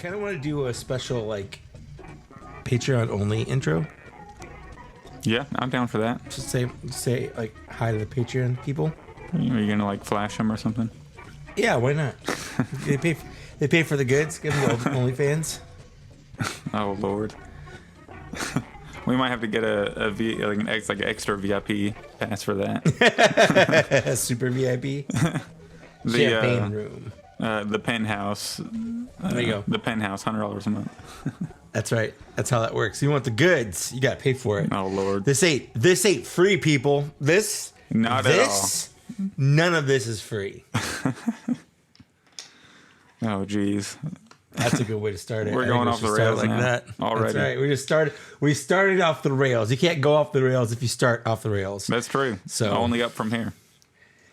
kind of want to do a special like Patreon only intro. Yeah, I'm down for that. Just say like hi to the Patreon people. Are you gonna like flash them or something? Yeah, why not? They pay for the goods. Give them the OnlyFans. Oh Lord. We might have to get an extra VIP pass for that. Super VIP. The Champagne room. The penthouse. There you go. The penthouse, $100 a month. That's right. That's how that works. You want the goods, you gotta pay for it. Oh Lord. This ain't free, people. Not at all. None of this is free. Oh geez. That's a good way to start it. We're going off the rails like now. that. Already. That's right. We started off the rails. You can't go off the rails if you start off the rails. That's true. So only up from here.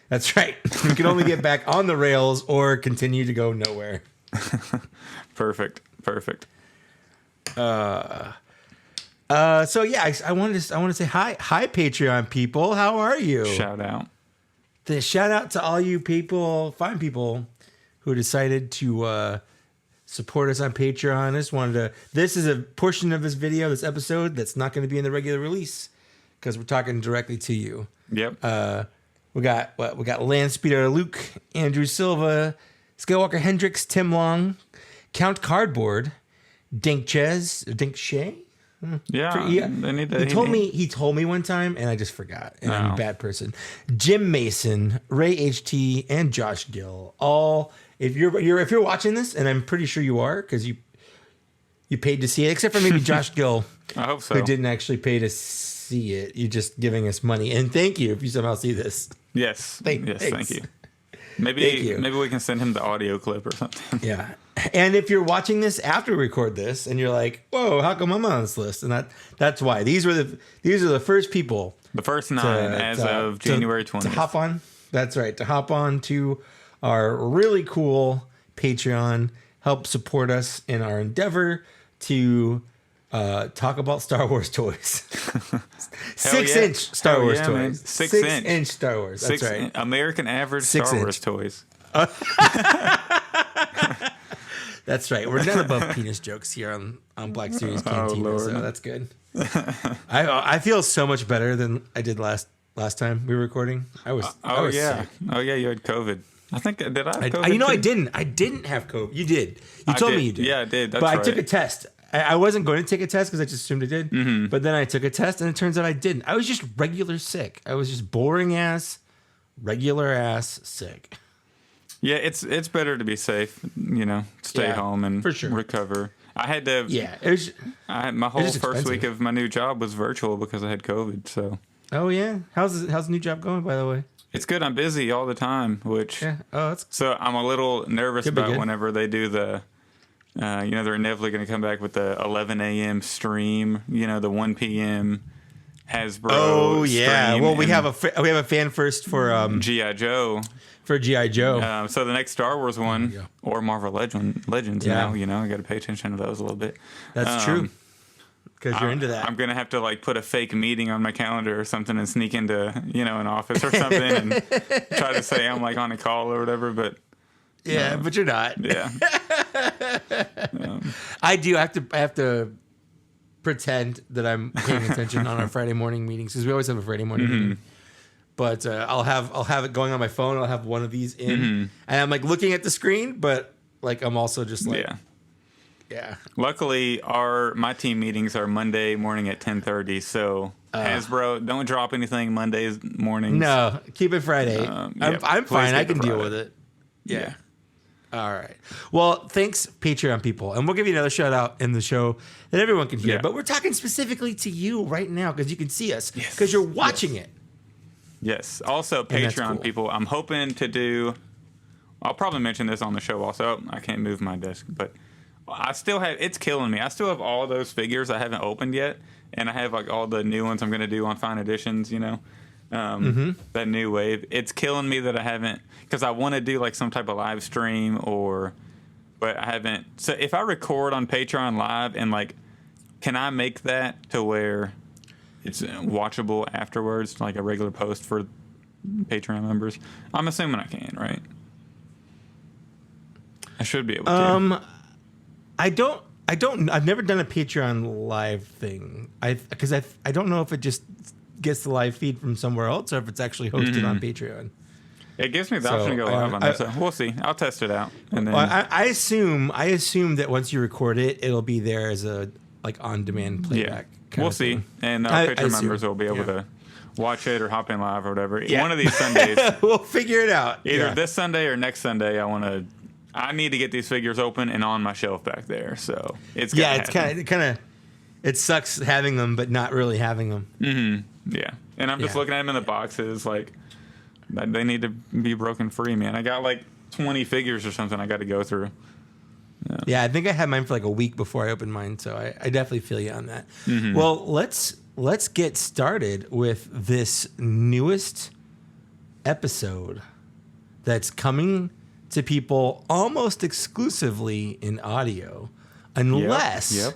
That's right. You can only get back on the rails or continue to go nowhere. Perfect. So yeah, I want to say hi, Patreon people. How are you? Shout out. Shout out to all you people, fine people, who decided to support us on Patreon. I just wanted to. This is a portion of this episode that's not going to be in the regular release because we're talking directly to you. Yep. We got Landspeeder Luke, Andrew Silva, Skywalker Hendricks, Tim Long, Count Cardboard, Dink Shay. Yeah, He told me one time, and I just forgot. And I'm a bad person. Jim Mason, Ray HT, and Josh Gill. All if you're watching this, and I'm pretty sure you are because you paid to see it, except for maybe Josh Gill. I hope so. Who didn't actually pay to see it? You're just giving us money, and thank you if you somehow see this. Yes. Thank you. Maybe we can send him the audio clip or something. Yeah. And if you're watching this after we record this and you're like, whoa, how come I'm on this list? And that's why. These are the first people. The first 9 as of January 20th. To hop on. That's right. To hop on to our really cool Patreon. Help support us in our endeavor to talk about Star Wars toys. 6-inch Star Wars toys. Man. 6-inch Star Wars. That's right. American average Star Wars toys. That's right. We're not above penis jokes here on Black Series Cantina, so that's good. I feel so much better than I did last time we were recording. I was sick. Oh yeah, you had COVID. I think did I have COVID? I didn't. I didn't have COVID. You did. You told me you did. Yeah, I did. That's but right. I took a test. I wasn't going to take a test because I just assumed I did. Mm-hmm. But then I took a test, and it turns out I didn't. I was just regular sick. I was just boring ass, regular ass sick. Yeah, it's better to be safe, stay home and for sure. recover. I had to. Yeah, my whole first week of my new job was virtual because I had COVID. So. Oh yeah, how's the new job going? By the way, it's good. I'm busy all the time, which. Yeah. Oh, that's. So I'm a little nervous about whenever they do the. They're inevitably going to come back with the 11 a.m. stream. The 1 p.m. Hasbro. Oh yeah. Well, we have a fan first for G.I. Joe. For G.I. Joe. So the next Star Wars one or Marvel Legends now, I got to pay attention to those a little bit. That's true. Because you're into that. I'm going to have to put a fake meeting on my calendar or something and sneak into, an office or something and try to say I'm on a call or whatever, but. Yeah, but you're not. Yeah. I do. I have to pretend that I'm paying attention on our Friday morning meetings because we always have a Friday morning meeting. But I'll have it going on my phone. I'll have one of these in, and I'm looking at the screen, but I'm also just yeah. Luckily, my team meetings are Monday morning at 10:30. So Hasbro, don't drop anything Mondays mornings. No, keep it Friday. I'm fine. I can deal with it. Yeah. All right. Well, thanks, Patreon people. And we'll give you another shout out in the show that everyone can hear. Yeah. But we're talking specifically to you right now because you can see us because you're watching it. Yes. Also, Patreon people, I'm hoping to do. I'll probably mention this on the show also. I can't move my desk, but I still have. It's killing me. I still have all those figures I haven't opened yet. And I have all the new ones I'm going to do on Fine Editions, that new wave. It's killing me that I haven't, because I want to do some type of live stream but I haven't. So if I record on Patreon live and can I make that to where it's watchable afterwards, like a regular post for Patreon members? I'm assuming I can, right? I should be able to. I've never done a Patreon live thing. Because I don't know if it just gets the live feed from somewhere else or if it's actually hosted on Patreon. It gives me the option to go live on there, so we'll see. I'll test it out. And then I assume that once you record it, it'll be there as a on-demand playback. Yeah, we'll see. And our Patreon members will be able to watch it or hop in live or whatever. Yeah. One of these Sundays, we'll figure it out. Either this Sunday or next Sunday. I need to get these figures open and on my shelf back there. So it's kind of it sucks having them, but not really having them. Mm-hmm. Yeah, and I'm just looking at them in the boxes like. They need to be broken free, man. I got 20 figures or something I got to go through. Yeah, I think I had mine for a week before I opened mine, so I definitely feel you on that. Mm-hmm. Well, let's get started with this newest episode that's coming to people almost exclusively in audio, unless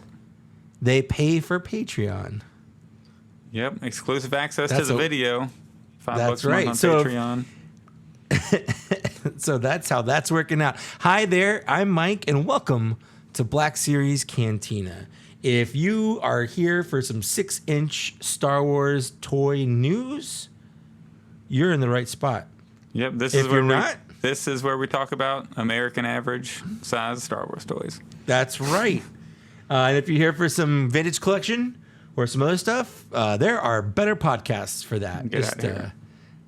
they pay for Patreon. Yep, exclusive access to the video. $5 right. on Patreon. So that's how that's working out. Hi there, I'm Mike, and welcome to Black Series Cantina. If you are here for some 6-inch Star Wars toy news, you're in the right spot. Yep, this is where we talk about American average size Star Wars toys. That's right. And if you're here for some vintage collection or some other stuff, there are better podcasts for that.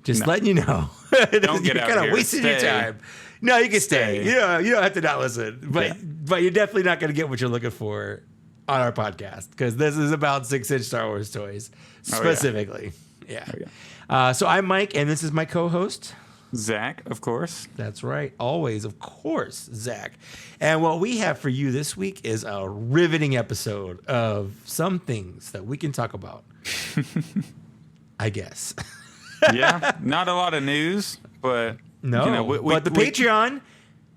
Just letting you know. Don't get out of here. You're kind of wasting your time. No, you can stay. You don't have to not listen. But you're definitely not going to get what you're looking for on our podcast because this is about 6-inch Star Wars toys specifically. So I'm Mike, and this is my co-host. Zach, of course. That's right. Always, of course, Zach. And what we have for you this week is a riveting episode of some things that we can talk about. I guess. Yeah, not a lot of news, but... No, but Patreon...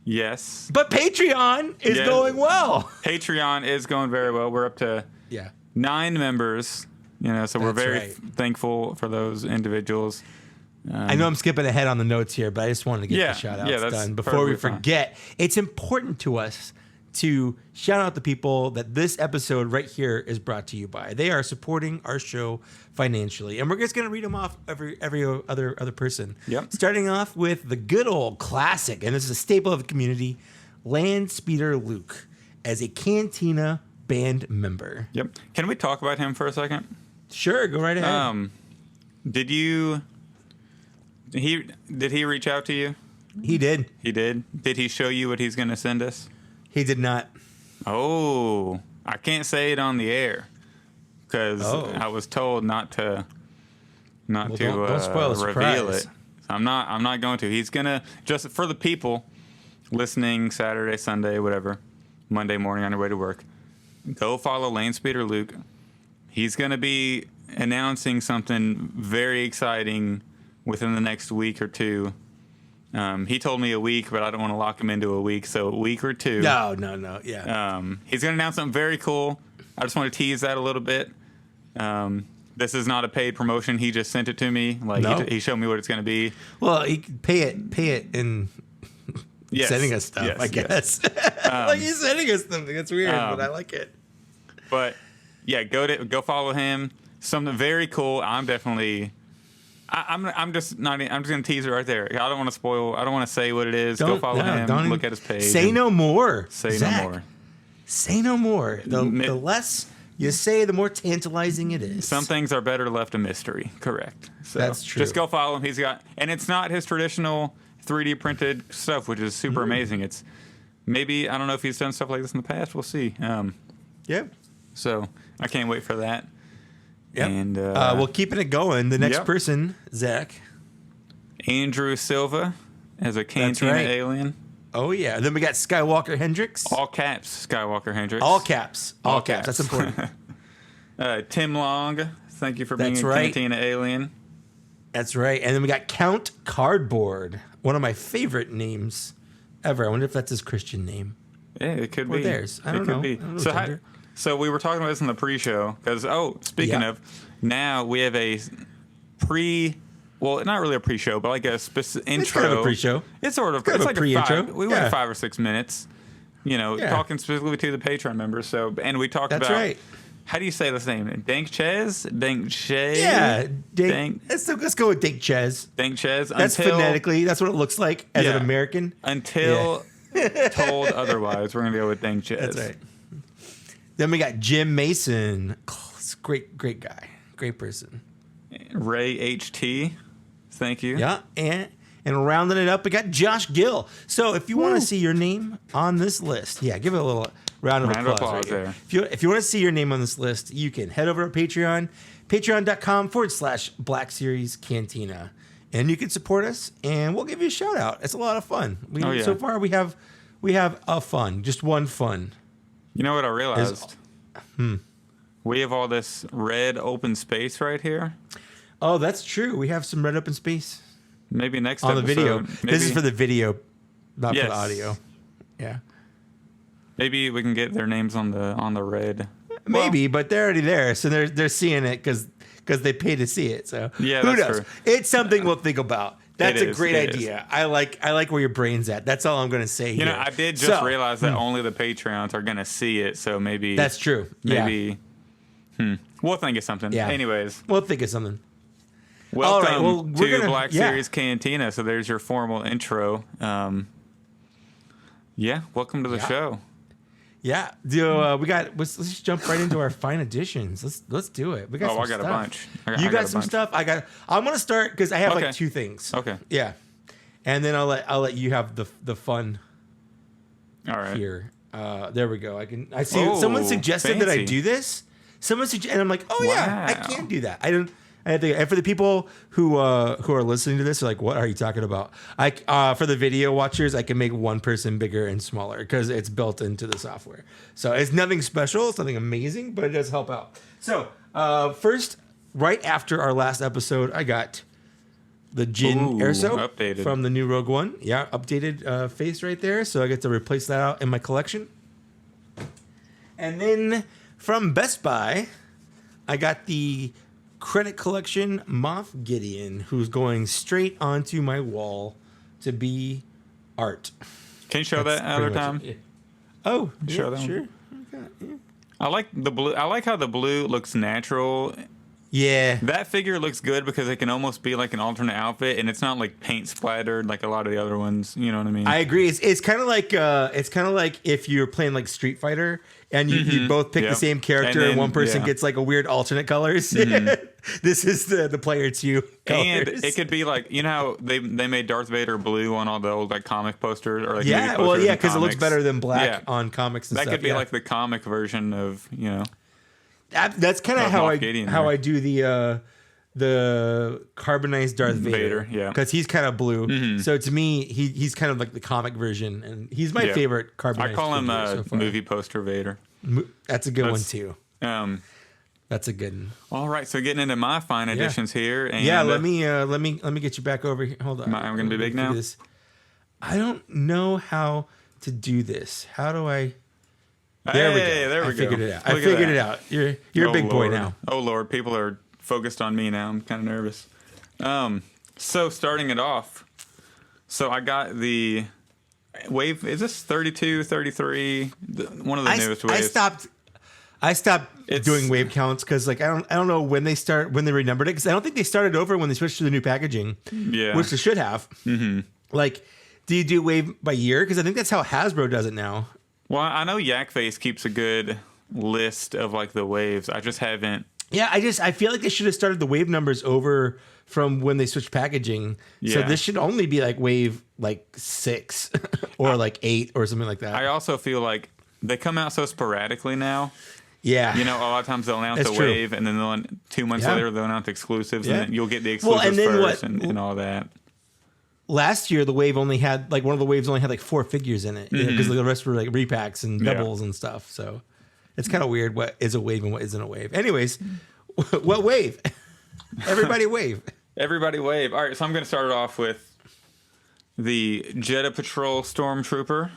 Yes. But Patreon is going well. Patreon is going very well. We're up to 9 members, so we're very thankful for those individuals. I know I'm skipping ahead on the notes here, but I just wanted to get the shout-outs done before we forget. It's important to us to shout out the people that this episode right here is brought to you by. They are supporting our show financially, and we're just going to read them off every other person. Yep. Starting off with the good old classic, and this is a staple of the community, Landspeeder Luke, as a Cantina band member. Yep. Can we talk about him for a second? Sure, go right ahead. Did he reach out to you? He did. He did? Did he show you what he's going to send us? He did not. Oh, I can't say it on the air because I was told not to don't spoil reveal it. I'm not going to. He's gonna, just for the people listening Saturday, Sunday, whatever, Monday morning on your way to work, go follow Landspeeder Luke. He's gonna be announcing something very exciting within the next week or two. He told me a week, but I don't want to lock him into a week, so a week or two. No, yeah. He's going to announce something very cool. I just want to tease that a little bit. This is not a paid promotion. He just sent it to me. He showed me what it's going to be. Well, he pay it in sending us stuff, I guess. He's sending us something. That's weird, but I like it. But yeah, go follow him. Something very cool. I'm definitely... I'm just gonna tease it right there. I don't want to spoil. I don't want to say what it is. Go follow him. Look at his page. Say no more. Say Zach, no more. Say no more. The less you say, the more tantalizing it is. Some things are better left a mystery. Correct. So that's true. Just go follow him. And it's not his traditional 3D printed stuff, which is super amazing. It's maybe, I don't know if he's done stuff like this in the past. We'll see. Yep. So I can't wait for that. Yep. And well, keeping it going, the next person, Zach. Andrew Silva as a Cantina alien. Oh, yeah. Then we got Skywalker Hendricks. All caps, Skywalker Hendricks. All caps. All caps. That's important. Tim Long, thank you for being a Cantina alien. That's right. And then we got Count Cardboard, one of my favorite names ever. I wonder if that's his Christian name. Yeah, it could be. Or theirs. I don't know. So we were talking about this in the pre-show because, speaking of, now we have a well, not really a pre-show, but like a intro. It's kind of a pre-show. It's sort of. It's like a pre-intro. We went 5 or 6 minutes, talking specifically to the Patreon members. So, and we talked about. Right. How do you say this name? Dankchez? Dankchez? Yeah. Let's go with Dankchez. Dankchez. That's phonetically. That's what it looks like as an American. Until told otherwise, we're going to go with Dankchez. That's right. Then we got Jim Mason. Oh, it's a great guy. Great person. Ray HT. Thank you. Yeah. And rounding it up, we got Josh Gill. So if you want to see your name on this list, give it a little round of applause right there. If you want to see your name on this list, you can head over to Patreon, patreon.com/blackseriescantina. And you can support us, and we'll give you a shout out. It's a lot of fun. So far, we have a fun, just one fun. You know what I realized? We have all this red open space right here. Oh, that's true. We have some red open space. Maybe next on episode, the video. This is for the video, not for the audio. Yeah. Maybe we can get their names on the red. Maybe, but they're already there, so they're seeing it because they pay to see it. So who knows? True. It's something we'll think about. That's a great idea. I like where your brain's at. That's all I'm going to say here. I did just realize that only the Patreons are going to see it, so maybe that's true. Maybe we'll think of something. Yeah. Anyways, we'll think of something. Welcome to Black Series Cantina. So there's your formal intro. Welcome to the show. Yeah, let's just jump right into our fine editions. Let's do it. We got some I got stuff. a bunch. You got some stuff. I'm gonna start because I have like two things. Okay. Yeah, and then I'll let you have the fun. All right. Here, there we go. I see. Someone suggested that I do this. And I'm like, I can do that. And for the people who are listening to this, are like, what are you talking about? For the video watchers, I can make one person bigger and smaller because it's built into the software. So it's nothing special, it's nothing amazing, but it does help out. So first, right after our last episode, I got the Jin Air Soap updated from the new Rogue One. Yeah, updated face right there. So I get to replace that out in my collection. And then from Best Buy, I got the Credit Collection Moff Gideon, who's going straight onto my wall to be art. Can you show that another time? Oh, show that sure. Okay, I like the blue. I like how the blue looks natural. Yeah, that figure looks good because it can almost be like an alternate outfit, and it's not like paint splattered like a lot of the other ones. You know what I mean? I agree. It's kind of like if you're playing like Street Fighter and you both pick the same character and one person gets like a weird alternate colors. This is the player 2 colors. And it could be like, how they made Darth Vader blue on all the old like comic posters or like because it looks better than black on comics and that stuff. That could be like the comic version of That's kind of how I do the carbonized Darth Vader, because he's kind of blue. So to me, he's kind of like the comic version, and he's my favorite carbonized. I call him movie poster Vader. That's a good one too. That's a good one. All right, so getting into my fine editions here, and let me get you back over here. Hold on, I'm gonna be big now. I don't know how to do this. How do I? There we go. There we go. I figured it out. You're a big boy now. Oh Lord, people are focused on me now. I'm kind of nervous. So starting it off, so I got the wave. Is this 32, 33? One of the newest waves. I stopped doing wave counts because like I don't know when they renumbered it, because I don't think they started over when they switched to the new packaging. Yeah, which they should have. Mm-hmm. Like, do you do wave by year? Because I think that's how Hasbro does it now. Well, I know Yakface keeps a good list of like the waves. I just haven't. Yeah, I feel like they should have started the wave numbers over from when they switched packaging. Yeah. So this should only be like wave like 6 or like 8 or something like that. I also feel like they come out so sporadically now. Yeah. A lot of times they'll announce the wave, and then 2 months later they'll announce exclusives, and then you'll get the exclusives first and all that. Last year, the wave only had like one of the waves only had like 4 figures in it because the rest were like repacks and doubles and stuff. So it's kind of weird what is a wave and what isn't a wave. Anyways, what wave? Everybody wave. Everybody wave. All right, so I'm going to start it off with the Jeddah Patrol Stormtrooper.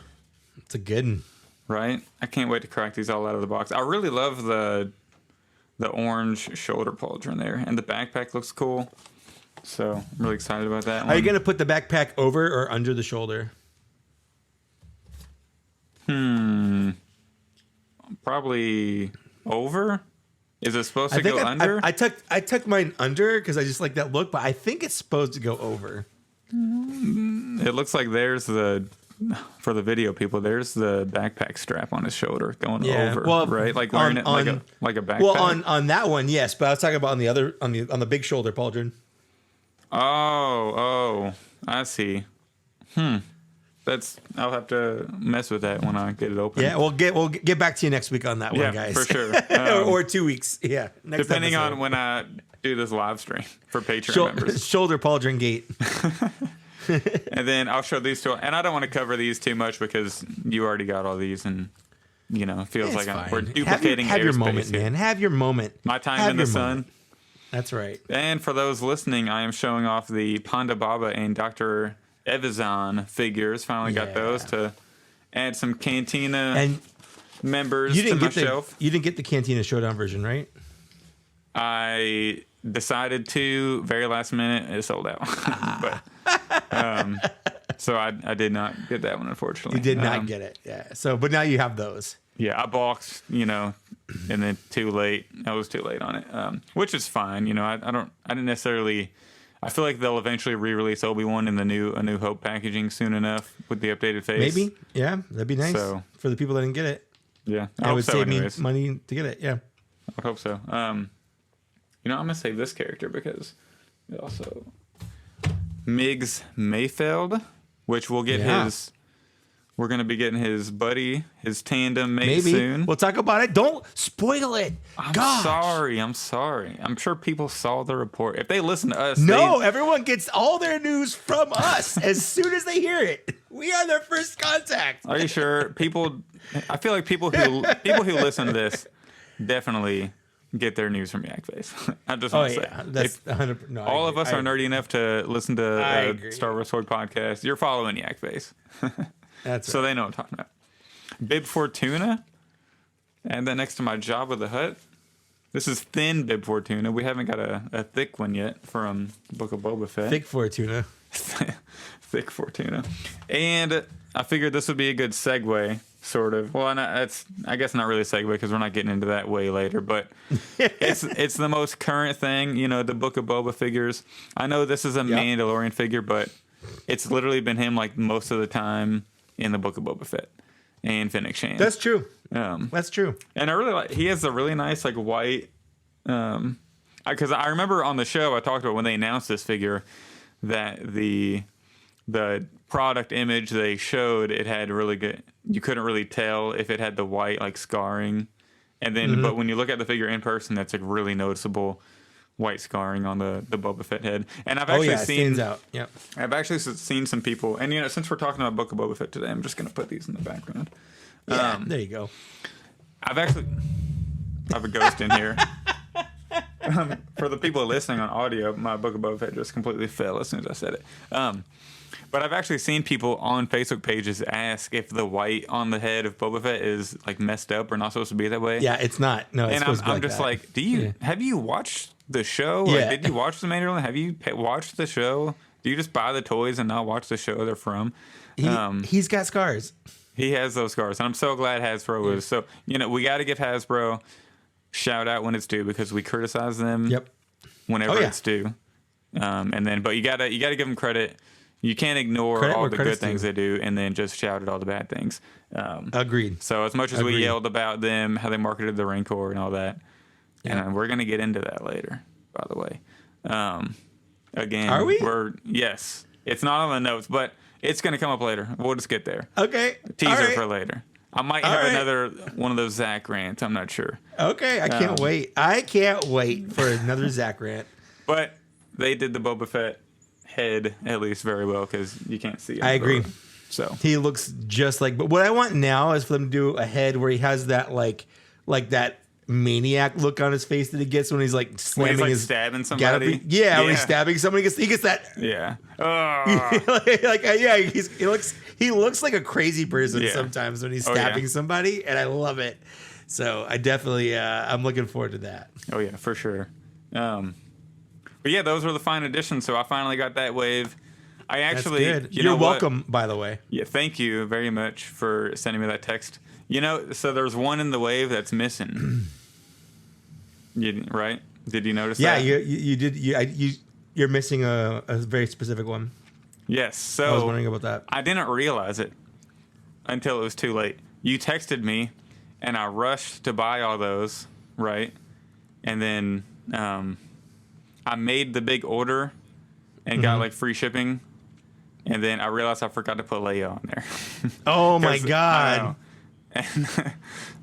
It's a good one. Right? I can't wait to crack these all out of the box. I really love the orange shoulder pauldron there, and the backpack looks cool. So I'm really excited about that one. Are you going to put the backpack over or under the shoulder? Probably over. Is it supposed to go under? I tucked mine under because I just like that look, but I think it's supposed to go over. It looks like there's for the video people, there's the backpack strap on his shoulder going over, right? Like wearing it like a backpack. Well, on that one, yes, but I was talking about on the other on the big shoulder, Pauldron. Oh, I see. I'll have to mess with that when I get it open. Yeah, we'll get back to you next week on that one, guys. For sure. or 2 weeks. Yeah, next depending episode. on when I do this live stream for Patreon members. Shoulder Pauldron gate. And then I'll show these two, and I don't want to cover these too much because you already got all these, and it feels like we're duplicating. Have your moment, here. Man. Have your moment. My time in the sun. Moment. That's right. And for those listening, I am showing off the Panda Baba and Dr. Evazan figures. Finally got those to add some Cantina and members to my shelf. You didn't get the Cantina Showdown version, right? I decided to, very last minute, it sold out. So I did not get that one, unfortunately. You did not get it, yeah. So, but now you have those. Yeah, I balked, and then too late. I was too late on it, which is fine. I didn't necessarily. I feel like they'll eventually re-release Obi-Wan in the A New Hope packaging soon enough with the updated face. Maybe, yeah, that'd be nice for the people that didn't get it. Yeah, it would save me money to get it. Yeah, I would hope so. I'm gonna save this character because it also Miggs Mayfeld, which we'll get his. We're going to be getting his buddy, his tandem mate soon. We'll talk about it. Don't spoil it. I'm sorry. I'm sure people saw the report. If they listen to us. No, everyone gets all their news from us as soon as they hear it. We are their first contact. Are you sure? I feel like people who listen to this definitely get their news from Yak Face. I just want to say. That's 100%. No, all of us are nerdy enough to listen to Star Wars Sword podcast. You're following Yak Face. That's so they know what I'm talking about. Bib Fortuna, and then next to my Jabba the Hutt. This is thin Bib Fortuna. We haven't got a thick one yet from Book of Boba Fett. Thick Fortuna. Thick Fortuna. And I figured this would be a good segue, sort of. Well, that's I guess not really a segue because we're not getting into that way later. But it's the most current thing, the Book of Boba figures. I know this is a Mandalorian figure, but it's literally been him like most of the time in the Book of Boba Fett and Fennec Shand. That's true. That's true. And I really he has a really nice like white. Because I remember on the show I talked about when they announced this figure that the product image they showed, it had really good. You couldn't really tell if it had the white like scarring, and then but when you look at the figure in person, that's like really noticeable white scarring on the Boba Fett head. And I've actually seen stands out. Yep. I've actually seen some people, and since we're talking about Book of Boba Fett today, I'm just gonna put these in the background. Yeah, there you go. I have a ghost in here. For the people listening on audio, my Book of Boba Fett just completely fell as soon as I said it. But I've actually seen people on Facebook pages ask if the white on the head of Boba Fett is like messed up or not supposed to be that way. Yeah, it's not. No, it's supposed to be I'm just that. like, have you watched the show? Yeah. Like, did you watch The Mandalorian? Have you watched the show? Do you just buy the toys and not watch the show they're from? He's got scars. He has those scars, and I'm so glad Hasbro is. So we got to give Hasbro shout out when it's due because we criticize them. Whenever it's due, but you gotta give them credit. You can't ignore all the good things they do and then just shout at all the bad things. Agreed. So as much as we yelled about them, how they marketed the Rancor and all that, and we're gonna get into that later. By the way, again, are we? Yes, it's not on the notes, but it's gonna come up later. We'll just get there. Okay. Teaser for later. I might have another one of those Zach rants. I'm not sure. Okay, I can't wait. I can't wait for another Zach rant. But they did the Boba Fett head at least very well because you can't see it. I agree. So he looks just like. But what I want now is for them to do a head where he has that like that maniac look on his face that he gets when he's like slamming when he's, his stabbing somebody. When he's stabbing somebody, he gets that. Yeah. He looks like a crazy person sometimes when he's stabbing somebody, and I love it. So I definitely I'm looking forward to that. Oh yeah, for sure. But yeah, those were the fine additions. So I finally got that wave. I actually, That's good. you You're know what? welcome, by the way. Yeah, thank you very much for sending me that text. You know, so there's one in the wave that's missing. Right? Did you notice Yeah, that? you did. You're missing a very specific one. Yes. So I was wondering about that. I didn't realize it until it was too late. You texted me, and I rushed to buy all those, right? And then I made the big order and got like free shipping. And then I realized I forgot to put Leia on there. Oh my god! And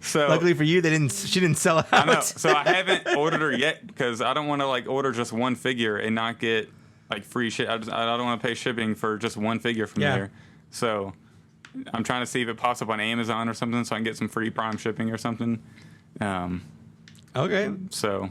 so Luckily for you, she didn't sell out. I know. So I haven't ordered her yet because I don't want to like order just one figure and not get like free shit. I don't want to pay shipping for just one figure from there. So I'm trying to see if it pops up on Amazon or something so I can get some free Prime shipping or something. Okay. So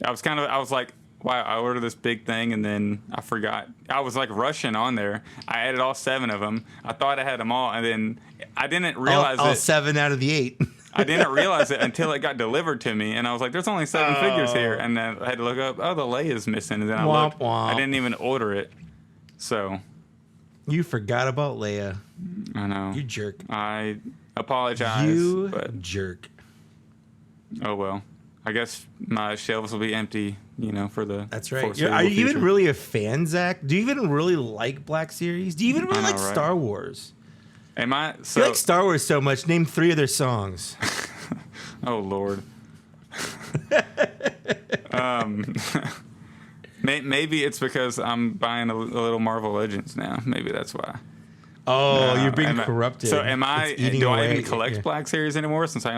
I was like, wow, I ordered this big thing and then I forgot. I was like rushing on there. I added all 7 of them. I thought I had them all, and then I didn't realize all 7 out of the 8. I didn't realize it until it got delivered to me, and I was like, "There's only 7 figures here," and then I had to look up. Oh, the Leia's missing, and then I looked. I didn't even order it, so You forgot about Leia. I know. You jerk. I apologize. You but, jerk. oh well. I guess my shelves will be empty, for the. That's right. foreseeable Are you future. even really a fan, Zach? Do you even really like Black Series? Do you even really I know, like right? Star Wars? Am I? You like Star Wars so much. Name 3 of their songs. Oh Lord. Maybe it's because I'm buying a little Marvel Legends now. Maybe that's why. Oh, you're being corrupted. So am I? It's eating Do I away. even collect Yeah. Black Series anymore? Since I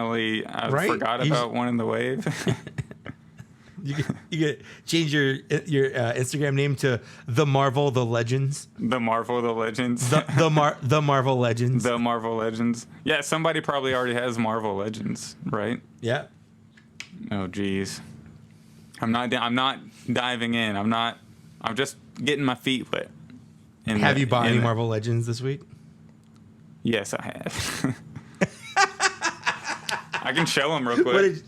Right? forgot about one in the wave. You get change your Instagram name to the Legends. The Marvel, the Legends. The Marvel Legends. The Marvel Legends. Yeah, somebody probably already has Marvel Legends, right? Yeah. Oh, geez. I'm not diving in. I'm just getting my feet wet. Have you bought any Marvel Legends this week? Yes, I have. I can show them real quick.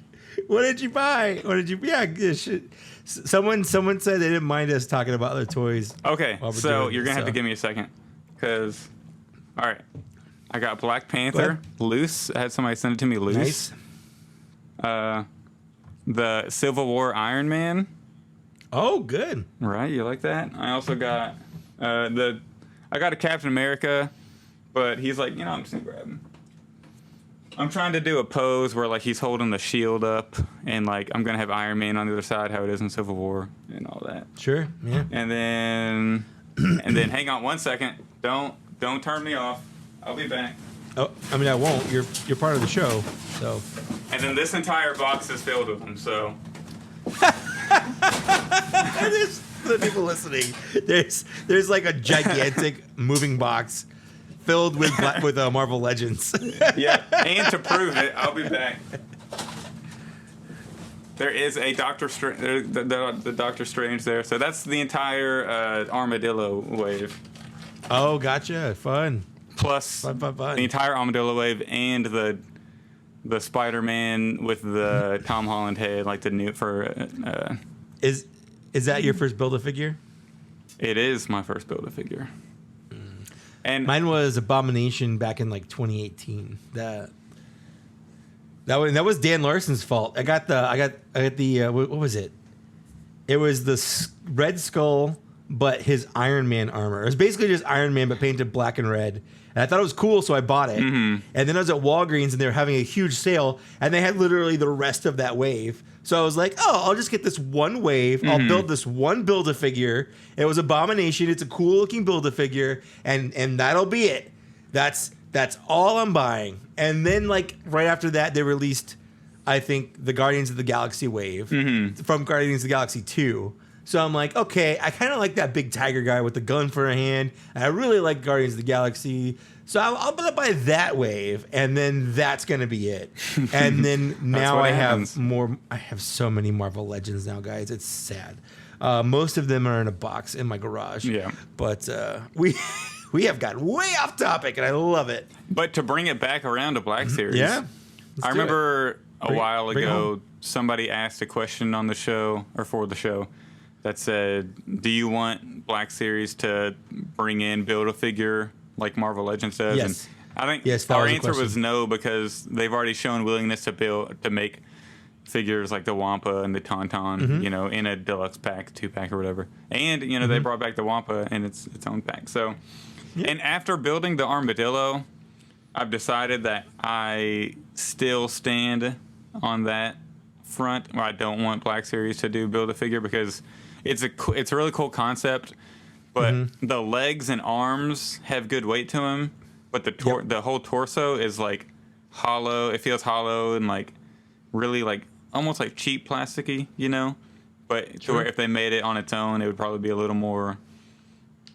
What did you buy? Yeah, good shit. Someone said they didn't mind us talking about their toys. Okay, so you're going to have to give me a second. Because, all right. I got Black Panther loose. I had somebody send it to me loose. Nice. The Civil War Iron Man. Oh, good. Right, you like that? I also got I got a Captain America, but he's like, I'm just gonna grab him. I'm trying to do a pose where like he's holding the shield up, and like I'm gonna have Iron Man on the other side, how it is in Civil War, and all that. Sure. Yeah. And then hang on one second. Don't turn me off. I'll be back. Oh, I mean, I won't. You're part of the show, so. And then this entire box is filled with them. So. There's the people listening. There's like a gigantic moving box filled with Marvel Legends. Yeah, and to prove it, I'll be back. There is a Doctor Strange, the Doctor Strange there. So that's the entire Armadillo wave. Oh, gotcha. Fun. Plus fun. The entire Armadillo wave and the Spider-Man with the Tom Holland head, like the new for. Is that your first Build-A-Figure? It is my first Build-A-Figure. And mine was Abomination back in like 2018. That was Dan Larson's fault. I got the what was it? It was the Red Skull, but his Iron Man armor. It was basically just Iron Man, but painted black and red. And I thought it was cool, so I bought it. Mm-hmm. And then I was at Walgreens, and they were having a huge sale, and they had literally the rest of that wave. So I was like, oh, I'll just get this one wave. Mm-hmm. I'll build this one Build-A-Figure. It was Abomination. It's a cool-looking Build-A-Figure, and that'll be it. That's all I'm buying. And then, like, right after that, they released, I think, the Guardians of the Galaxy wave from Guardians of the Galaxy 2. So I'm like, okay, I kind of like that big tiger guy with the gun for a hand. I really like Guardians of the Galaxy. So I'm going to buy that wave, and then that's going to be it. And then now I have more. I have so many Marvel Legends now, guys. It's sad. Most of them are in a box in my garage. Yeah. But we have gotten way off topic, and I love it. But to bring it back around to Black Series. Yeah. I remember a while ago, somebody asked a question on the show, or for the show, that said, do you want Black Series to bring in Build-A-Figure like Marvel Legends does? Yes. And I think that our was the answer was question. no, because they've already shown willingness to make figures like the Wampa and the Tauntaun, you know, in a deluxe pack, 2-pack or whatever. And, you know, they brought back the Wampa in its own pack. So, and after building the Armadillo, I've decided that I still stand on that front where I don't want Black Series to do Build-A-Figure, because it's a really cool concept, but the legs and arms have good weight to them, but the whole torso is like hollow. It feels hollow and like really like almost like cheap plasticky, you know? But to where if they made it on its own, it would probably be a little more,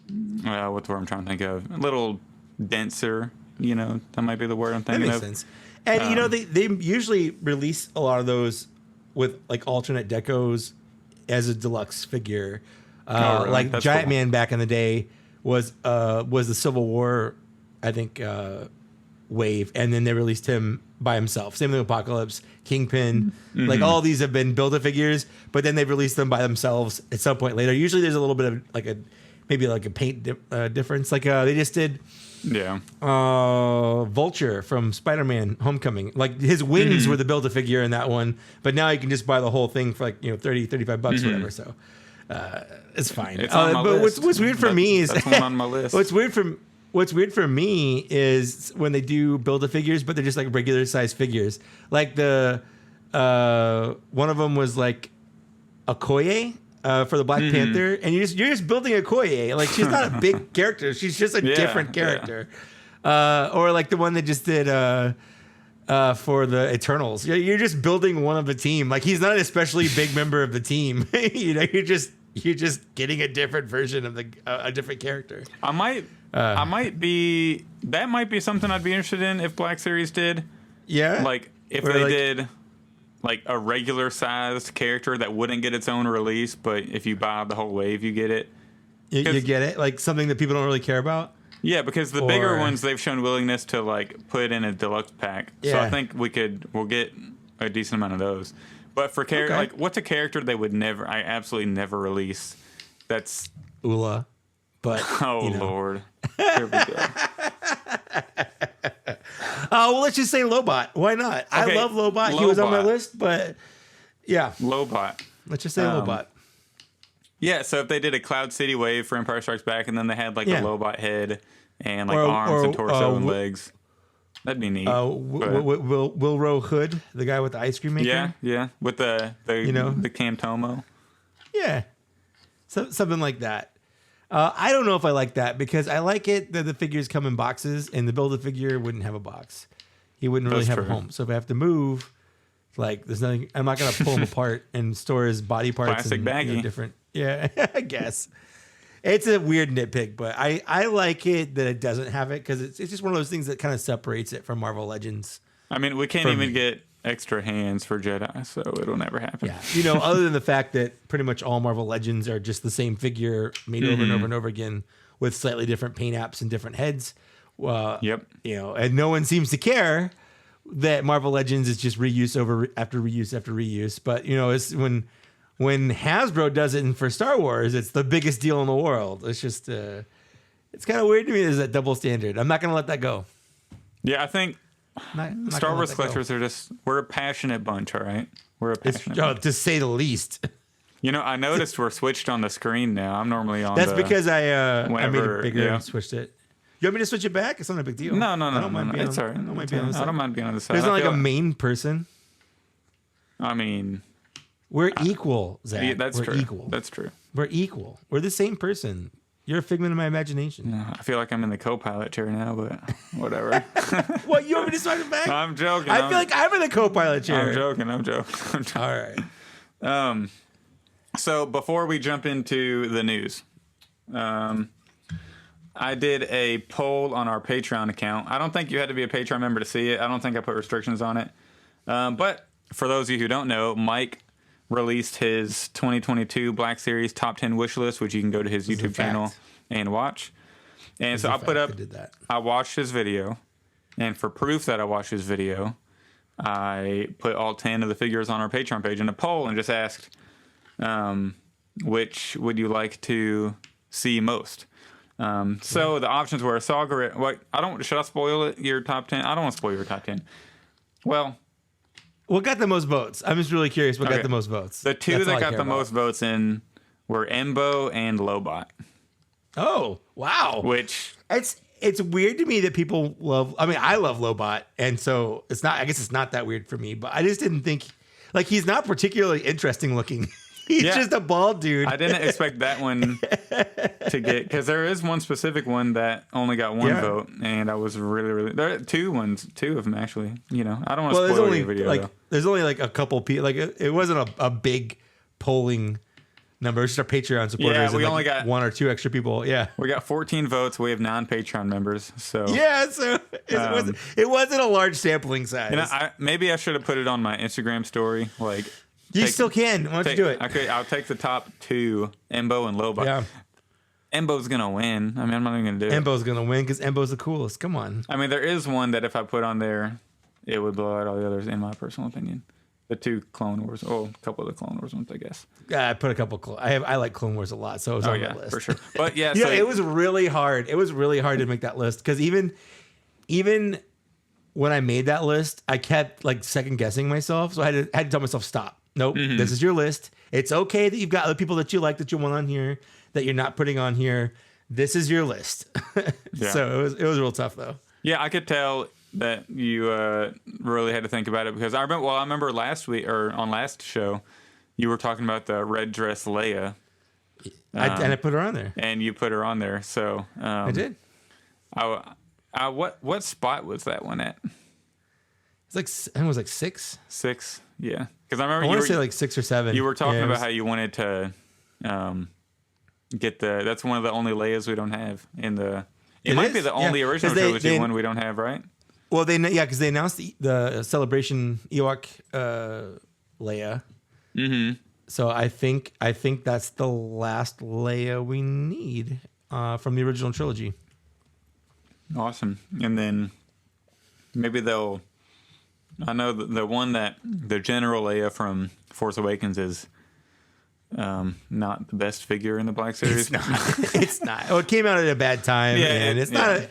what's the word I'm trying to think of? A little denser, you know? That might be the word I'm thinking That of. makes sense. And, you know, they usually release a lot of those with, like, alternate decos as a deluxe figure. Really? Like, That's Giant cool. Man back in the day was the Civil War, I think, wave, and then they released him by himself. Same thing with Apocalypse, Kingpin, like all these have been Build-A-Figures, but then they've released them by themselves at some point later. Usually there's a little bit of like a paint difference. Like they just did Vulture from Spider-Man Homecoming. Like his wings were the Build-A-Figure in that one, but now you can just buy the whole thing for like, you know, $30-$35 whatever. So it's fine. It's on my but list. what's weird for me is that's one on my list. What's weird for me is when they do Build-A-Figures, but they're just like regular size figures. Like the one of them was like Okoye for the Black Panther, and you're just building Okoye. Like she's not a big character; she's just a different character. Or like the one that just did for the Eternals. You're just building one of the team. Like he's not an especially big member of the team. You know, you're just getting a different version of a different character. I might be. That might be something I'd be interested in if Black Series did. Yeah. Like if they did like a regular sized character that wouldn't get its own release, but if you buy the whole wave, you get it. You get it? Like something that people don't really care about? Yeah, because the bigger ones they've shown willingness to like put in a deluxe pack. Yeah. So I think we'll get a decent amount of those. But for like what's a character they would I absolutely never release? That's Ula. But Lord. Here we go. Well, let's just say Lobot. Why not? Okay. I love Lobot. He was on my list, but yeah. Lobot. Let's just say Lobot. Yeah, so if they did a Cloud City wave for Empire Strikes Back, and then they had like a Lobot head and like arms and torso and legs, that'd be neat. Wilro Hood, the guy with the ice cream maker. Yeah, with the Camtomo. Yeah, something like that. I don't know if I like that because I like it that the figures come in boxes, and the Build-A-Figure wouldn't have a box. He wouldn't really have a home. So if I have to move, like there's nothing. I'm not gonna pull him apart and store his body parts. Plastic baggie. Different. Yeah, I guess it's a weird nitpick, but I like it that it doesn't have it because it's just one of those things that kind of separates it from Marvel Legends. I mean, we can't even get extra hands for Jedi, so it'll never happen. Yeah, you know, other than the fact that pretty much all Marvel Legends are just the same figure made over and over and over again with slightly different paint apps and different heads. Yep. You know, and no one seems to care that Marvel Legends is just reuse after reuse after reuse. But you know, it's when Hasbro does it for Star Wars, it's the biggest deal in the world. It's just it's kind of weird to me. There's that double standard. I'm not going to let that go. Yeah, I think. Not Star Wars collectors are we're a passionate bunch, all right? We're a passionate bunch. To say the least. You know, I noticed we're switched on the screen now. I'm normally on That's because I made it bigger and switched it. You want me to switch it back? It's not a big deal. No. It's all right. I don't mind being on the side. There's not like a main person. I mean... We're equal, Zach. Yeah, that's true. Equal. That's true. We're equal. We're the same person. You're a figment of my imagination. I feel like I'm in the co-pilot chair now, but whatever. What, you want me to switch it back? I'm joking. I feel like I'm in the co-pilot chair. I'm joking. All right. So before we jump into the news, I did a poll on our Patreon account. I don't think you had to be a Patreon member to see it. I don't think I put restrictions on it. But for those of you who don't know, Mike released his 2022 Black Series Top 10 wish list, which you can go to his YouTube channel and watch. And so I watched his video, and for proof that I watched his video, I put all 10 of the figures on our Patreon page in a poll and just asked, which would you like to see most. So the options were Saw Gerrera. What should I spoil it? Your top 10? I don't want to spoil your top 10. Well, what got the most votes? I'm just really curious. What got the most votes? The two that got the most votes in were Embo and Lobot. Oh wow! Which it's weird to me that people love. I mean, I love Lobot, and so it's not. I guess it's not that weird for me. But I just didn't think he's not particularly interesting looking. He's just a bald dude. I didn't expect that one to get, because there is one specific one that only got one vote, and I was really there are two of them actually. I don't want to spoil the video. There's only a couple people. It wasn't a big polling number. It's just our Patreon supporters. Yeah, we only got 1 or 2 extra people. Yeah, we got 14 votes. We have non-Patreon members. So it wasn't a large sampling size. Maybe I should have put it on my Instagram story. You still can. Why don't you do it? Okay, I'll take the top 2, Embo and Lobot. Yeah. Embo's going to win. I mean, I'm not even going to do it. Embo's going to win because Embo's the coolest. Come on. I mean, there is one that if I put on there, it would blow out all the others, in my personal opinion. The 2 Clone Wars. Oh, a couple of the Clone Wars ones, I guess. Yeah, I put a couple. I like Clone Wars a lot, so it was on my list. For sure. But yeah, it was really hard. It was really hard to make that list because even when I made that list, I kept second guessing myself. So I had to tell myself, stop. Nope, This is your list. It's okay that you've got other people that you like that you want on here that you're not putting on here. This is your list. So it was real tough though. Yeah, I could tell that you really had to think about it because I remember last week or on last show you were talking about the red dress Leia. And I put her on there. And you put her on there. So I did. What spot was that one at? It's I think it was 6. 6, yeah. Because I remember I want to say 6 or 7. You were talking about how you wanted to get that's one of the only Leias we don't have in the. It might be the only original trilogy one we don't have, right? Well, because they announced the Celebration Ewok Leia. Mm-hmm. So I think that's the last Leia we need from the original trilogy. Awesome, and then maybe they'll. I know the one that the General Leia from Force Awakens is not the best figure in the Black Series. It's not. Well, it came out at a bad time, and it's not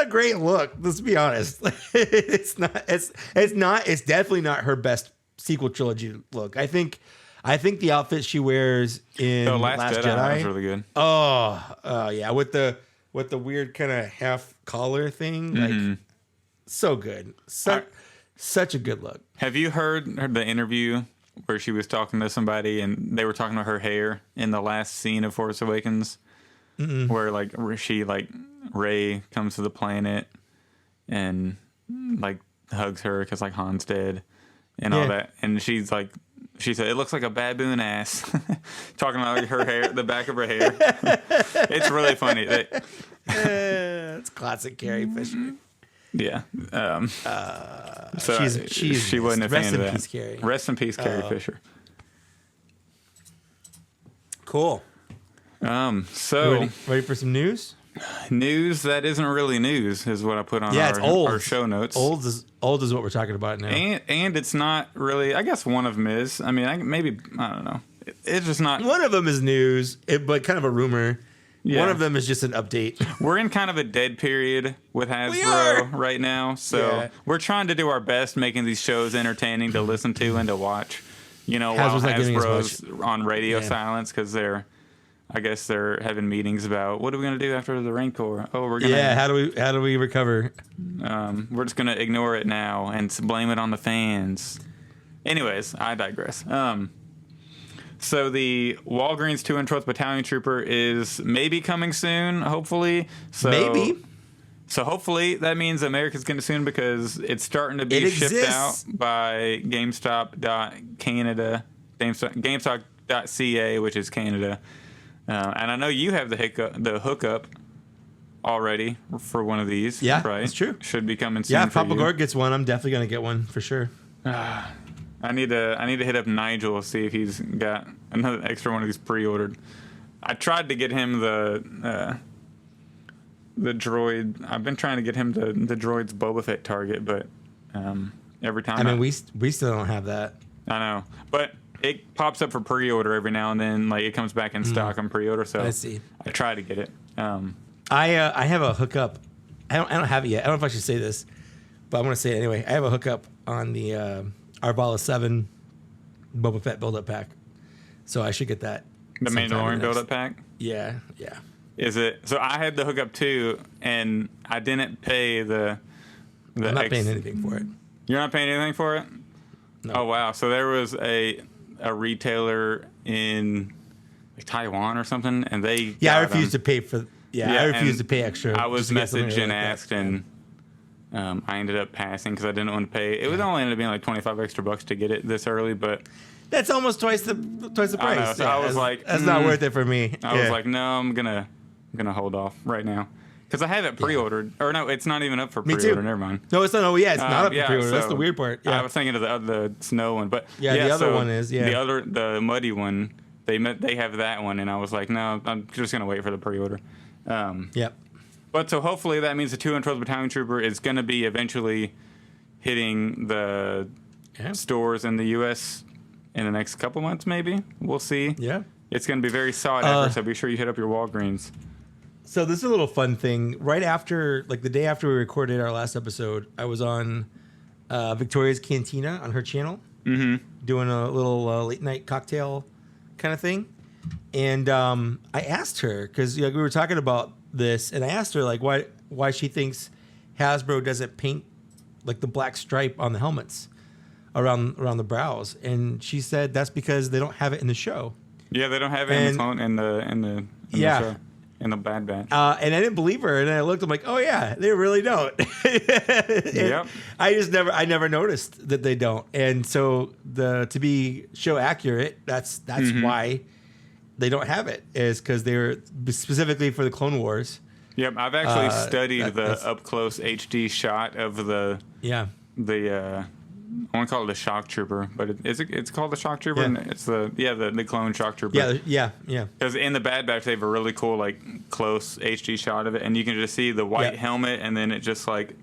a great look. Let's be honest. It's not. It's definitely not her best sequel trilogy look. I think the outfit she wears in the Last Jedi was really good. Oh yeah, with the weird kind of half collar thing, so good. Such a good look. Have you heard the interview where she was talking to somebody and they were talking about her hair in the last scene of Force Awakens? Mm-mm. Where she Rey comes to the planet and hugs her because Han's dead and all that, and she said it looks like a baboon ass. Talking about her hair, the back of her hair. It's really funny. It's classic Carrie Fisher. Yeah. So she wasn't a fan of that. Peace, Carrie. Rest in peace, Carrie Fisher. Cool. So ready for some news? News that isn't really news is what I put on our show notes. Old is what we're talking about now. And it's not really. I guess one of them is. I mean, I don't know. It's just not. One of them is news, but kind of a rumor. Yeah. One of them is just an update. We're in kind of a dead period with Hasbro right now, so we're trying to do our best making these shows entertaining to listen to and to watch. While Hasbro's on radio silence because I guess they're having meetings about what are we going to do after the Rancor. Oh, we're gonna how do we recover? We're just going to ignore it now and blame it on the fans. Anyways, I digress. So the Walgreens 212th Battalion Trooper is maybe coming soon, hopefully. Maybe. So hopefully that means America's getting it soon because it's starting to be shipped out by GameStop.Canada, GameStop.ca, which is Canada. And I know you have the hookup already for one of these. Yeah, right? That's true. Should be coming soon. Yeah, if Papa Gord gets one, I'm definitely going to get one for sure. I need to hit up Nigel, see if he's got another extra one of these pre-ordered. I tried to get him the droid. I've been trying to get him the droid's Boba Fett target, but every time. I mean, we still don't have that. I know, but it pops up for pre-order every now and then. Like it comes back in stock on pre-order. So I see. I try to get it. I have a hookup. I don't have it yet. I don't know if I should say this, but I'm gonna say it anyway. I have a hookup on the Arvala 7 Boba Fett build-up pack, so I should get that. The Mandalorian build-up pack. Yeah. Is it? So I had the hookup too, and I didn't pay the. I'm not paying anything for it. You're not paying anything for it? No. Oh wow! So there was a retailer in like Taiwan or something, and they I refused to pay for. I refused to pay extra. I was messaged and like asked, and I ended up passing because I didn't want to pay. It was only ended up being like $25 extra to get it this early, but that's almost twice the price. I know, so I was like, that's not worth it for me. I was like, no, I'm gonna hold off right now. Because I have it pre-ordered. Or no, it's not even up for pre-order. Never mind. No, it's not. Oh, yeah, it's not up for pre-order. So that's the weird part. Yeah. I was thinking of the snow one. But the other one is, the muddy one, they have that one. And I was like, no, I'm just going to wait for the pre-order. Yep. But so hopefully that means the 212th Battalion Trooper is going to be eventually hitting the stores in the U.S. in the next couple months, maybe. We'll see. Yeah. It's going to be very sought after, so be sure you hit up your Walgreens. So this is a little fun thing. Right after, like the day after we recorded our last episode, I was on Victoria's Cantina on her channel, doing a little late night cocktail kind of thing. And I asked her, because we were talking about this, and I asked her like why she thinks Hasbro doesn't paint like the black stripe on the helmets around the brows, and she said that's because they don't have it in the show. Yeah, they don't have it in the clone in the show. In the Bad Batch. And I didn't believe her, and I looked. I'm like, oh yeah, they really don't. Yep. I never noticed that they don't, and so to be show accurate, that's why they don't have it, is because they're specifically for the Clone Wars. Yep, I've actually studied the up close HD shot of the I want to call it a shock trooper, but it's called the shock trooper, and it's the clone shock trooper. Yeah. Because in the Bad Batch they have a really cool like close HD shot of it, and you can just see the white helmet, and then it just like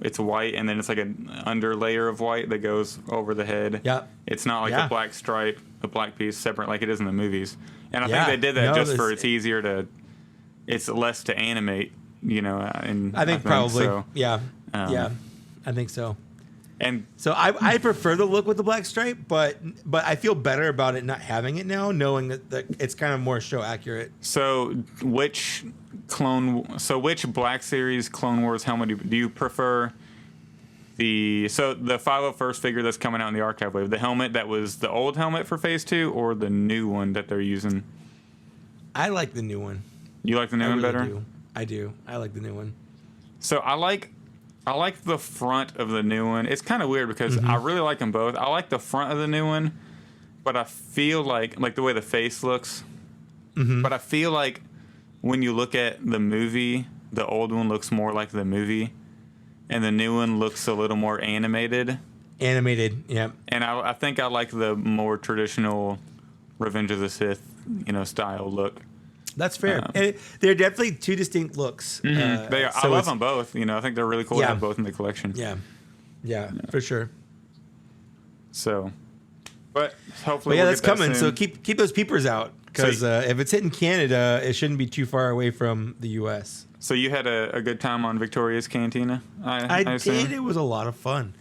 it's white, and then it's like an under layer of white that goes over the head. Yeah, it's not like a black stripe, a black piece separate like it is in the movies. And I think they did that it's less to animate, I think probably so. I think so. And so I prefer the look with the black stripe, but I feel better about it not having it now, knowing that it's kind of more show accurate. So which Black Series Clone Wars helmet do you prefer? The 501st figure that's coming out in the archive wave, the helmet that was the old helmet for Phase 2, or the new one that they're using? I like the new one. You like the new one better? I do. I like the new one. So I like the front of the new one. It's kind of weird because I really like them both. I like the front of the new one, but I feel like the way the face looks. But I feel like when you look at the movie, the old one looks more like the movie, and the new one looks a little more animated. Yeah. And I think I like the more traditional Revenge of the Sith, style look. That's fair. And they're definitely two distinct looks. They are. I love them both. I think they're really cool to have both in the collection. Yeah, for sure. So, but hopefully, that's coming. So keep those peepers out, because if it's hitting Canada, it shouldn't be too far away from the U.S. So you had a good time on Victoria's Cantina. I did. It was a lot of fun.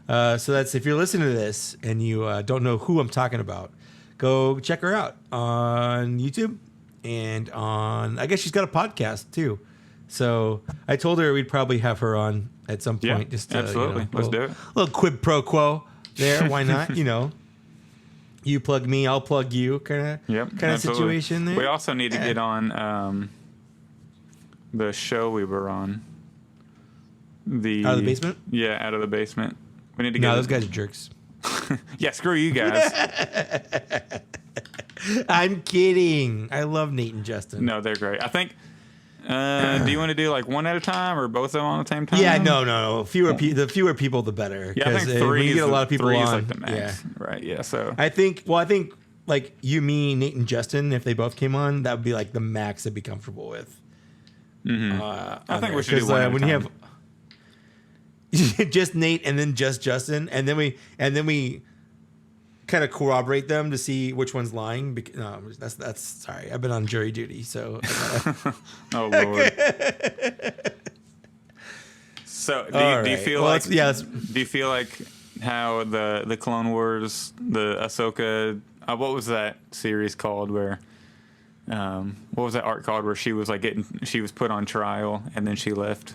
So that's, if you're listening to this and you don't know who I'm talking about, go check her out on YouTube. And I guess she's got a podcast too. So I told her we'd probably have her on at some point. Yeah, just to, absolutely. Let's do it. A little quid pro quo there. Why not? You plug me, I'll plug you, kind of situation there. We also need to get on the show we were on. Out of the basement? Yeah, out of the basement. We need to get. No, those guys are jerks. Yeah, screw you guys. I'm kidding. I love Nate and Justin. No, they're great. I think. Do you want to do like one at a time or both of them on the same time? Yeah, no. The fewer people, the better. Yeah, I think three. When you get a lot of people on, like the max. Yeah. Right. Yeah. So I think like you, me, Nate, and Justin, if they both came on, that would be like the max I'd be comfortable with. I think we should do one at a time. You have just Nate and then just Justin, and then we kind of corroborate them to see which one's lying. No, that's sorry. I've been on jury duty, so. Oh Lord. So do you feel do you feel like how the Clone Wars, the Ahsoka, what was that series called where? What was that arc called where she was like she was put on trial and then she left?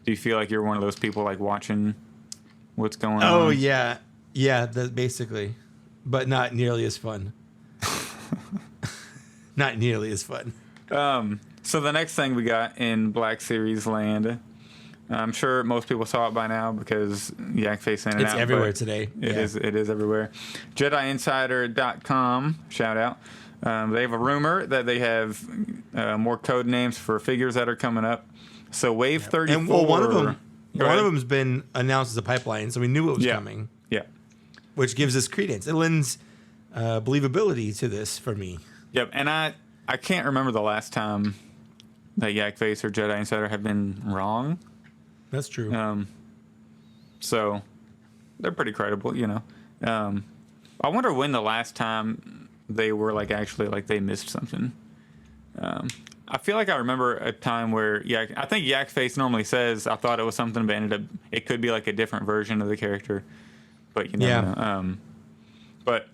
Do you feel like you're one of those people like watching what's going on? Oh yeah, basically, but not nearly as fun. Not nearly as fun. So the next thing we got in Black Series land, I'm sure most people saw it by now because Yakface sent it out. It's everywhere today. It is everywhere. JediInsider.com, shout out. They have a rumor that they have more code names for figures that are coming up. So Wave 34. And one of them's been announced as a pipeline, so we knew it was coming. Yeah. Which gives us credence. It lends believability to this for me. Yep. And I can't remember the last time that Yakface or Jedi Insider have been wrong. That's true. So they're pretty credible, you know. I wonder when the last time they were like actually like they missed something. I feel like I remember a time where I think Yakface normally says I thought it was something, but ended up it could be like a different version of the character. But you know, but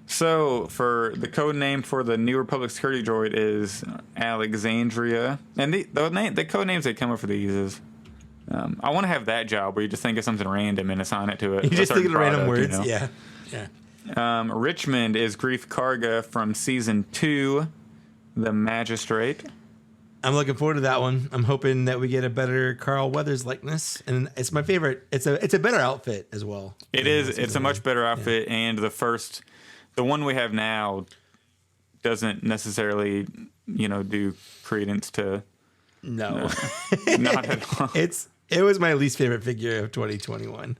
so for the code name for the New Republic security droid is Alexandria, and the code names that come up for these is. I want to have that job where you just think of something random and assign it to it. You just think of random words, you know? Yeah. Richmond is Grief Karga from season 2, the Magistrate. I'm looking forward to that one. I'm hoping that we get a better Carl Weathers likeness, and it's my favorite. It's a better outfit as well. It is. It's a much better outfit, and the one we have now doesn't necessarily, do credence to. No, not at all. It was my least favorite figure of 2021.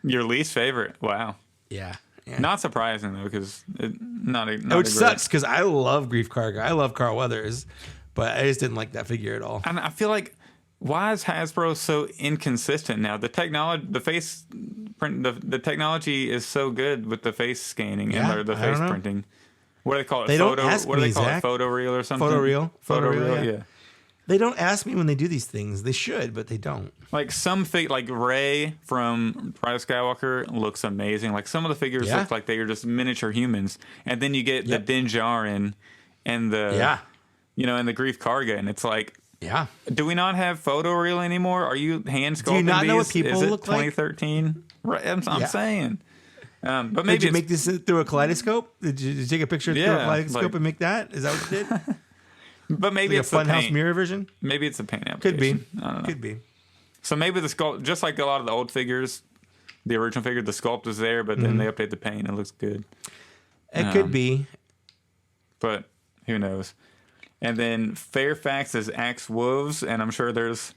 Your least favorite? Wow. Yeah. Not surprising though, because which sucks because I love Grief Karga. I love Carl Weathers, but I just didn't like that figure at all. And I feel like why is Hasbro so inconsistent now? The technology, the face print, the technology is so good with the face scanning and the face printing. What do they call it? What do they call it? Photoreal or something? Photoreal. Yeah. They don't ask me when they do these things. They should, but they don't. Like like Rey from Rise of Skywalker looks amazing. Like some of the figures look like they are just miniature humans. And then you get the Din Djarin and the and the Grief Karga, and it's like, do we not have photoreal anymore? Are you hand sculpting? Do you not these? know what people Is it look 2013? Right, I'm saying. But maybe did you make this through a kaleidoscope? Did you take a picture through a kaleidoscope and make that? Is that what you did? But maybe like it's a Funhouse mirror version. Maybe it's a paint application. Could be. I don't know. Could be. So maybe the sculpt, just like a lot of the old figures, the original figure, the sculpt is there, but then they update the paint. It looks good. It could be. But who knows? And then Fairfax is Axe Wolves, and I'm sure there's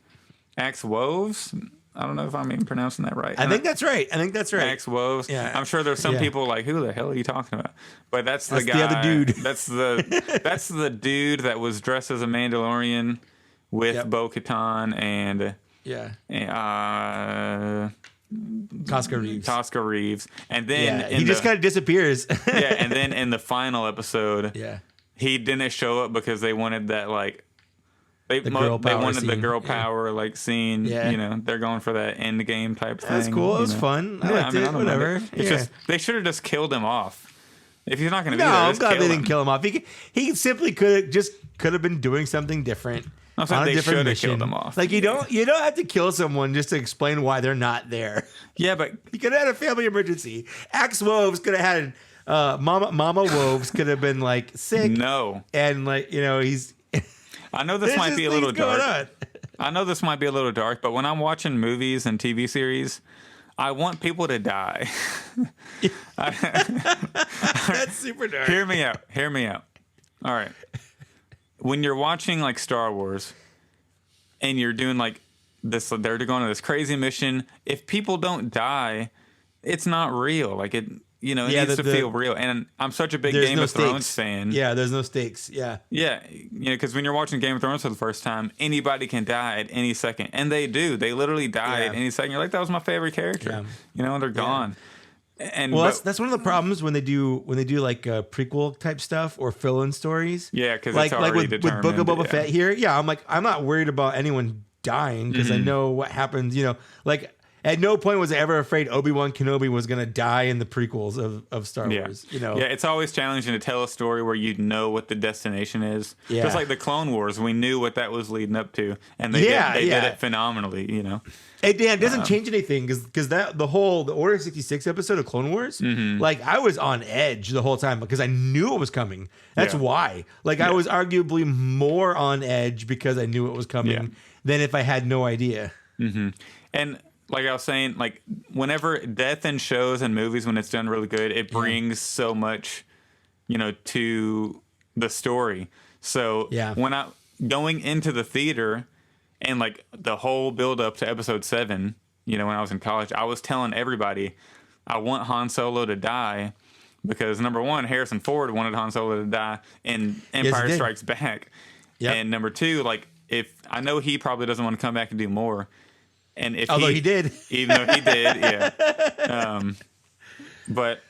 Axe Wolves. I don't know if I'm even pronouncing that right. I think that's right. Axe Wolves. Yeah. I'm sure there's some people like, who the hell are you talking about? But that's the guy. The other dude. That's the dude that was dressed as a Mandalorian with Bo-Katan and Tosca Reeves. And then he just kind of disappears. And then in the final episode, he didn't show up because they wanted that They wanted the girl power scene. Yeah. They're going for that end game type thing. That's cool. It was fun. I liked it. Whatever. It's just they should have just killed him off. If he's not going to be there, I'm glad they didn't kill him off. He simply could have been doing something different. I'm saying they should have killed him off. Like you don't have to kill someone just to explain why they're not there. Yeah, but you could have had a family emergency. Axe Wolves could have had Mama Wolves could have been sick. No, and he's. I know this might be a little dark. I know this might be a little dark, but when I'm watching movies and TV series, I want people to die. That's super dark. Hear me out. All right. When you're watching Star Wars and you're doing this, they're going on this crazy mission. If people don't die, it's not real. It needs to feel real. And I'm such a big Game of Thrones fan. Yeah, there's no stakes. Yeah. Yeah. Because when you're watching Game of Thrones for the first time, anybody can die at any second. And they do. They literally die at any second. You're like, that was my favorite character. Yeah. And they're gone. And well, that's one of the problems when they do like prequel type stuff or fill-in stories. Yeah, because like it's already with determined. Book of Boba Fett here. Yeah, I'm not worried about anyone dying because I know what happens. Like at no point was I ever afraid Obi-Wan Kenobi was going to die in the prequels of Star Wars. Yeah, it's always challenging to tell a story where you know what the destination is. Yeah. Just like the Clone Wars, we knew what that was leading up to, and they did it phenomenally. It doesn't change anything because the Order 66 episode of Clone Wars, like I was on edge the whole time because I knew it was coming. That's why. Like I was arguably more on edge because I knew it was coming than if I had no idea. And like I was saying, like whenever death in shows and movies, when it's done really good, it brings so much, to the story. So when I going into the theater and like the whole build up to episode 7, when I was in college, I was telling everybody I want Han Solo to die because number one, Harrison Ford wanted Han Solo to die in Empire Strikes Back. Yep. And number two, like if I know he probably doesn't want to come back and do more. And if he did, even though he did, but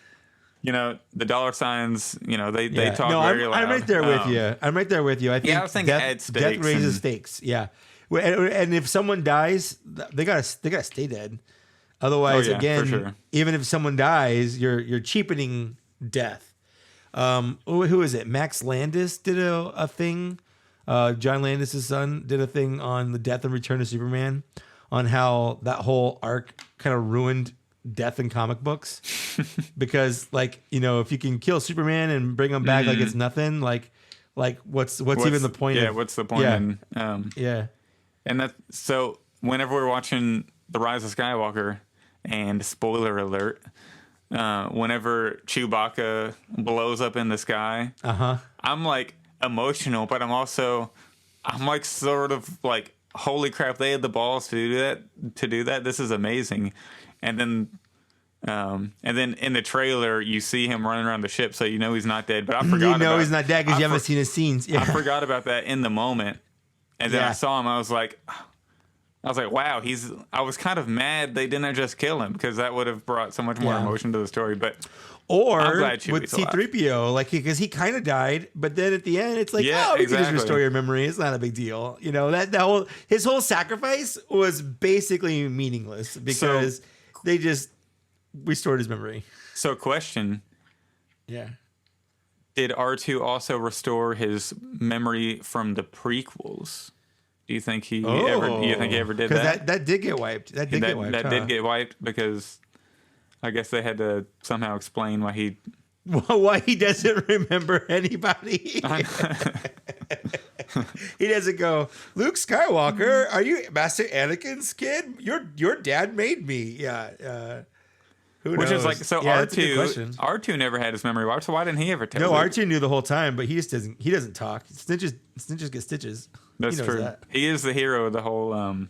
the dollar signs, they talk very loud. I'm right there with you. I'm right there with you. I think I was thinking death raises stakes. Yeah, and if someone dies, they gotta stay dead. Otherwise, again, even if someone dies, you're cheapening death. Who is it? Max Landis did a thing. John Landis' son did a thing on the death and return of Superman. On how that whole arc kind of ruined death in comic books, because like if you can kill Superman and bring him back like it's nothing, like what's even the point? Yeah, what's the point? Yeah, and that so whenever we're watching The Rise of Skywalker, and spoiler alert, whenever Chewbacca blows up in the sky, I'm like emotional, but I'm like sort of like, holy crap, they had the balls to do that. This is amazing. And then in the trailer you see him running around the ship, so he's not dead. But I forgot he's not dead because you haven't seen his scenes. Yeah. I forgot about that in the moment. And then I saw him, I was like, wow, I was kind of mad they didn't just kill him, because that would have brought so much more emotion to the story. But or with C-3PO, like because he kind of died, but then at the end it's like, we can just restore your memory. It's not a big deal. That his whole sacrifice was basically meaningless because they just restored his memory. So, question. Yeah. Did R2 also restore his memory from the prequels? Do you think he ever did that? That did get wiped. That did get wiped because I guess they had to somehow explain why he doesn't remember anybody. He doesn't go, Luke Skywalker, are you Master Anakin's kid? Your dad made me. Yeah. Who knows? Which is like, so R2 never had his memory wiped, so why didn't he ever tell No, Luke? R2 knew the whole time, but he doesn't talk. Snitches get stitches. That's true. That. He is the hero of the whole.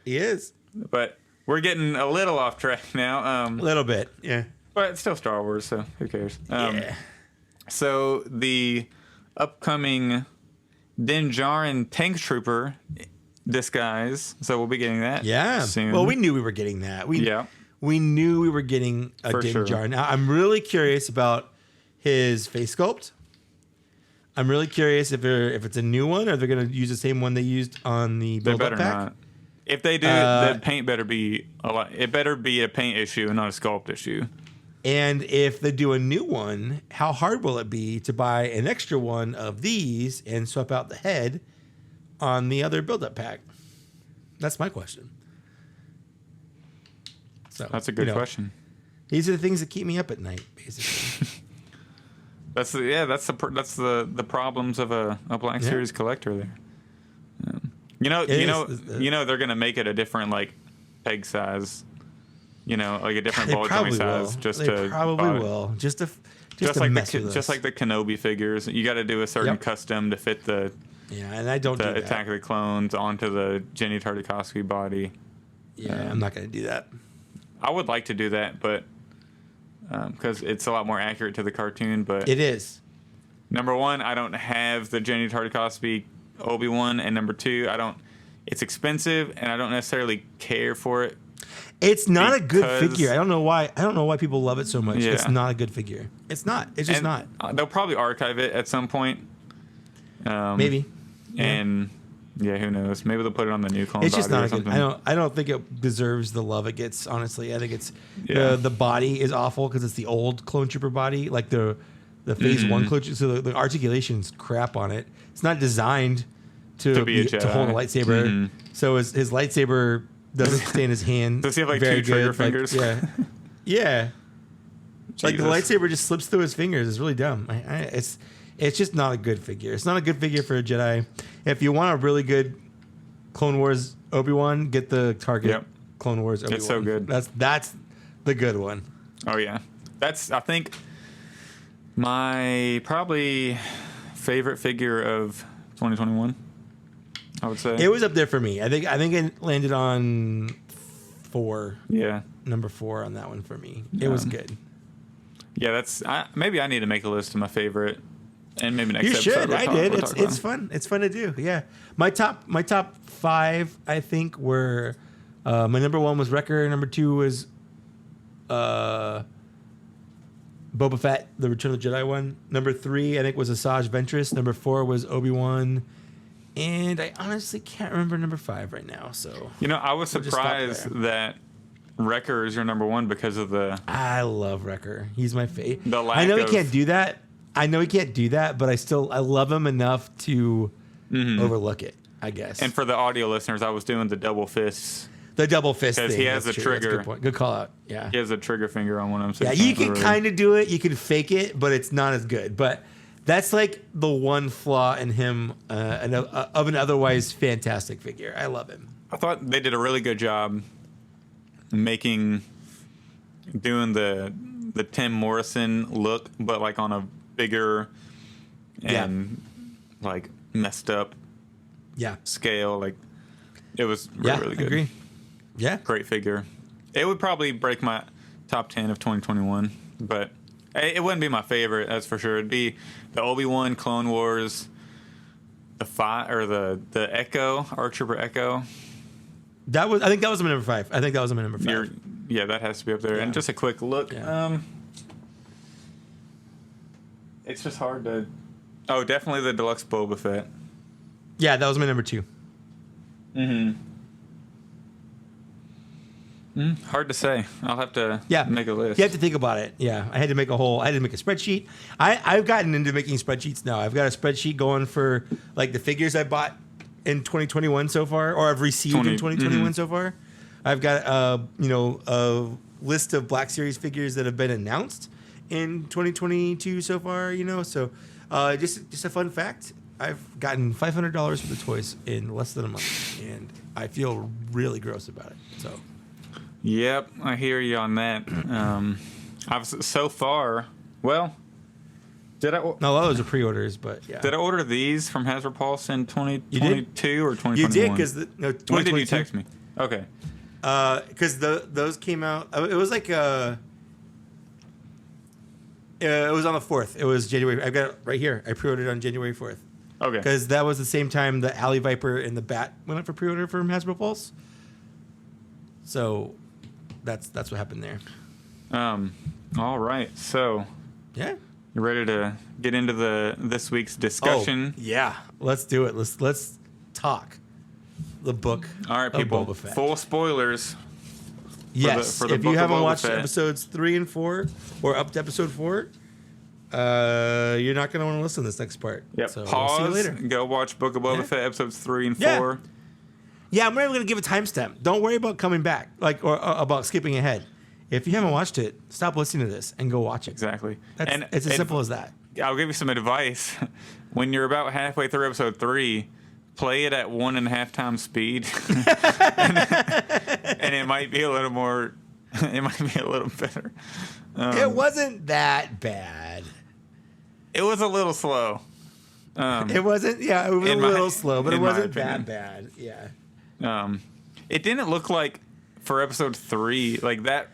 He is. But we're getting a little off track now. A little bit, yeah. But it's still Star Wars, so who cares? Yeah. So the upcoming Din Djarin tank trooper disguise. So we'll be getting that. Yeah. Soon. Well, we knew we were getting that. We knew we were getting a Din Djarin. Now, I'm really curious about his face sculpt. I'm really curious if it's a new one or they're going to use the same one they used on the build-up pack. Not. If they do, the paint better be a lot. It better be a paint issue and not a sculpt issue. And if they do a new one, how hard will it be to buy an extra one of these and swap out the head on the other build-up pack? That's my question. So that's a good question. These are the things that keep me up at night, basically. That's the problems of a Black Series collector there. They're gonna make it a different like peg size, like a different bullet dummy size. They probably will. Just like the Kenobi figures. You got to do a certain custom to fit the and I don't do that. Attack of the Clones onto the Jenny Tartakovsky body. Yeah, I'm not gonna do that. I would like to do that, but because it's a lot more accurate to the cartoon. But it is. Number one, I don't have the Jenny Tartakovsky Obi-Wan, and number two, it's expensive, and I don't necessarily care for it. It's not a good figure. I don't know why. I don't know why people love it so much. Yeah. It's not a good figure. It's not. It's just not. They'll probably archive it at some point. Maybe. And yeah, who knows? Maybe they'll put it on the new clone. It's just body not good. I don't think it deserves the love it gets. Honestly, I think it's the body is awful because it's the old Clone Trooper body, like the Phase 1 Clone Trooper. So the articulation's crap on it. It's not designed to hold a lightsaber. So his lightsaber doesn't stay in his hand. Does he have like two trigger fingers? Yeah. Like the lightsaber just slips through his fingers. It's really dumb. It's just not a good figure. It's not a good figure for a Jedi. If you want a really good Clone Wars Obi-Wan, get the Target Clone Wars Obi-Wan. It's so good. That's the good one. Oh yeah, that's I think my probably favorite figure of 2021. I would say it was up there for me. I think it landed on 4. Yeah, number 4 on that one for me. It was good. Yeah, maybe I need to make a list of my favorite, and maybe next episode. You should. I did. It's fun. It's fun to do. Yeah, my top 5 I think were my number 1 was Wrecker. Number 2 was Boba Fett, the Return of the Jedi one. Number 3 I think was Asajj Ventress. Number 4 was Obi-Wan. And I honestly can't remember number 5 right now. So I was surprised that Wrecker is your number 1 because of the. I love Wrecker. He's my favorite. I know he can't do that. But I love him enough to overlook it, I guess. And for the audio listeners, I was doing the double fists. The double fist thing. Because he has a trigger. That's a good point. Good call out. Yeah. He has a trigger finger on one of them. Yeah, you can kind of do it. You can fake it, but it's not as good. But that's like the one flaw in him of an otherwise fantastic figure. I love him. I thought they did a really good job doing the Tim Morrison look, but like on a bigger and like messed up scale. Like it was really good. I agree. Yeah, great figure. It would probably break my top 10 of 2021, but it wouldn't be my favorite. That's for sure. It'd be the Obi-Wan Clone Wars, the Echo, Arc Trooper Echo. I think that was my number 5. Yeah, that has to be up there. Yeah. And just a quick look. Yeah. It's just hard to. Oh, definitely the Deluxe Boba Fett. Yeah, that was my number 2. Hard to say. I'll have to make a list. You have to think about it. Yeah, I had to make a spreadsheet. I've gotten into making spreadsheets now. I've got a spreadsheet going for like the figures I bought in 2021 so far, or I've received in 2021 so far. I've got a list of Black Series figures that have been announced in 2022 so far. So just a fun fact. I've gotten $500 for the toys in less than a month, and I feel really gross about it. So. Yep, I hear you on that. I've so far. Well, did I? No, those are pre-orders, but yeah. Did I order these from Hasbro Pulse in 2022 or 2021? You did because when did you text me? Okay. Because those came out. It was like it was on the 4th. It was January. I've got it right here. I pre-ordered on January 4th. Okay. Because that was the same time the Alley Viper and the Bat went up for pre-order from Hasbro Pulse. So that's what happened there. All right. So yeah, you ready to get into this week's discussion? Oh, yeah. Let's do it. Let's talk the book. All right, people. Boba Fett. Full spoilers. Yes. For the if book you haven't Boba watched Fett. episodes 3 and 4 or up to episode 4, you're not going to want to listen to this next part. Yep. So Pause. We'll see you later. Go watch Book of Boba Fett episodes 3 and 4. Yeah, I'm not even going to give a timestamp. Don't worry about coming back, or about skipping ahead. If you haven't watched it, stop listening to this and go watch it. Exactly. It's as simple as that. I'll give you some advice. When you're about halfway through episode 3, play it at 1.5 times speed, and it might be a little more. It might be a little better. It wasn't that bad. It was a little slow. It wasn't. Yeah, it was a little slow, but it wasn't that bad. Yeah. It didn't look like for episode 3, like that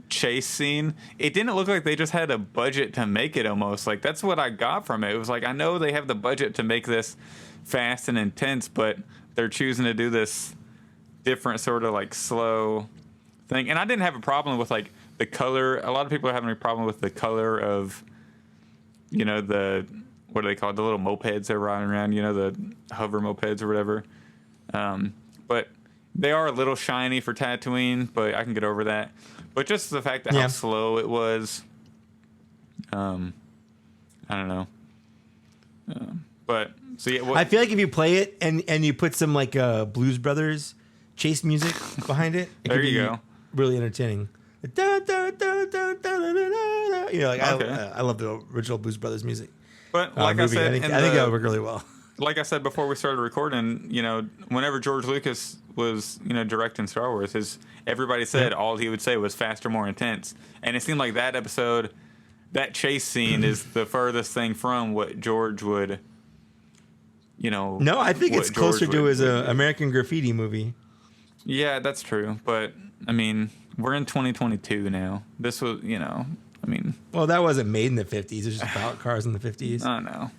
chase scene. It didn't look like they just had a budget to make it. Almost like that's what I got from it. It was like I know they have the budget to make this fast and intense, but they're choosing to do this different sort of like slow thing. And I didn't have a problem with like the color. A lot of people are having a problem with the color of, you know, the, what do they call it? The little mopeds they're riding around, you know, the hover mopeds or whatever. But they are a little shiny for Tatooine, but I can get over that. But just the fact that how slow it was, I don't know. But so yeah, I feel like if you play it and you put some like Blues Brothers chase music behind it, there you go. Really entertaining. You know, like I love the original Blues Brothers music. But like I said, I think that would work really well. Like I said before we started recording, you know, whenever George Lucas was, you know, directing Star Wars, everybody said all he would say was faster, more intense. And it seemed like that episode, that chase scene is the furthest thing from what George would, you know. No, I think it's closer to his American Graffiti movie. Yeah, that's true. But, I mean, we're in 2022 now. This was, you know, I mean. Well, that wasn't made in the 50s. It was just about cars in the 50s. I don't know.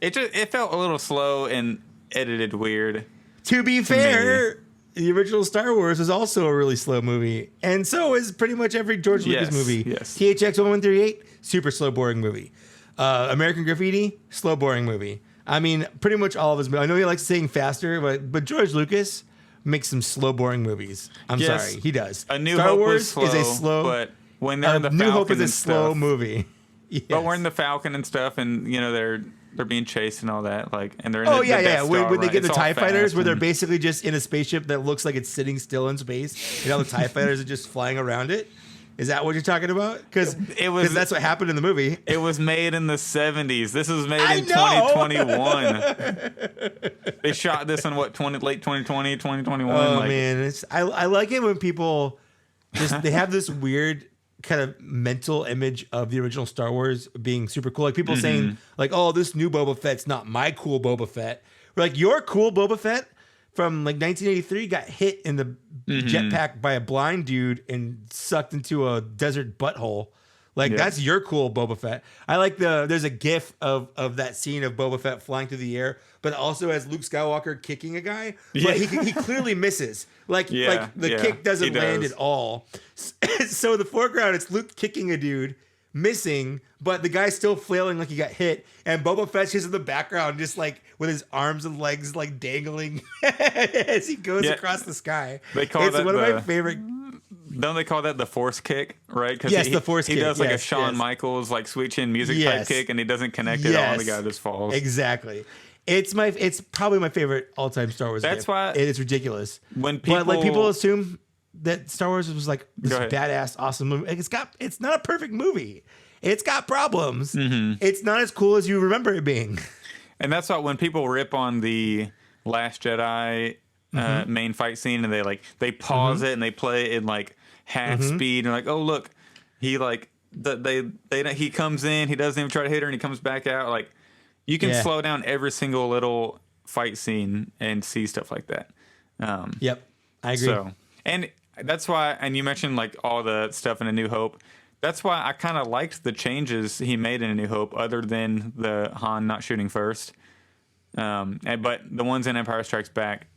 It felt a little slow and edited weird. To be fair, the original Star Wars was also a really slow movie, and so is pretty much every George Lucas movie. Yes. THX 1138, super slow, boring movie. American Graffiti, slow, boring movie. I mean, pretty much all of his movies. I know he likes saying faster, but George Lucas makes some slow, boring movies. I'm sorry, he does. A New Star Hope Wars was slow, is a slow, but when they're in the Falcon New Hope is a and slow stuff, movie. Yes. But we're in the Falcon and stuff, and you know they're being chased and all that, like, and they're in when they get the TIE fighters, where they're basically just in a spaceship that looks like it's sitting still in space, and all the TIE fighters are just flying around it. Is that what you're talking about? Because that's what happened in the movie. It was made in the 70s. This was made in 2021. They shot this in late 2020, 2021. Oh man, I like it when people they have this weird kind of mental image of the original Star Wars being super cool. Like people saying like, oh, this new Boba Fett's not my cool Boba Fett. We're like, your cool Boba Fett from like 1983 got hit in the jetpack by a blind dude and sucked into a desert butthole. Like that's your cool Boba Fett. I like there's a gif of that scene of Boba Fett flying through the air, but also as Luke Skywalker kicking a guy. But he clearly misses. Like the kick doesn't land at all. So in the foreground, it's Luke kicking a dude, missing, but the guy's still flailing like he got hit. And Boba Fett's just in the background, just like with his arms and legs like dangling as he goes across the sky. It's one of my favorite. Don't they call that the force kick, right? Yes, the force kick. He does like a Shawn Michaels like Sweet Chin music type kick, and he doesn't connect it all, and the guy just falls. Exactly. It's probably my favorite all-time Star Wars. That's why it's ridiculous. But people assume that Star Wars was like this badass, awesome movie. It's not a perfect movie. It's got problems. It's not as cool as you remember it being. And that's why when people rip on the Last Jedi main fight scene, and they pause it and they play it in like half speed, and like, oh look, he like he comes in, he doesn't even try to hit her, and he comes back out. Like you can slow down every single little fight scene and see stuff like that. Yep, I agree. So, and that's why, and you mentioned like all the stuff in A New Hope. That's why I kind of liked the changes he made in A New Hope, other than the Han not shooting first. But the ones in Empire Strikes Back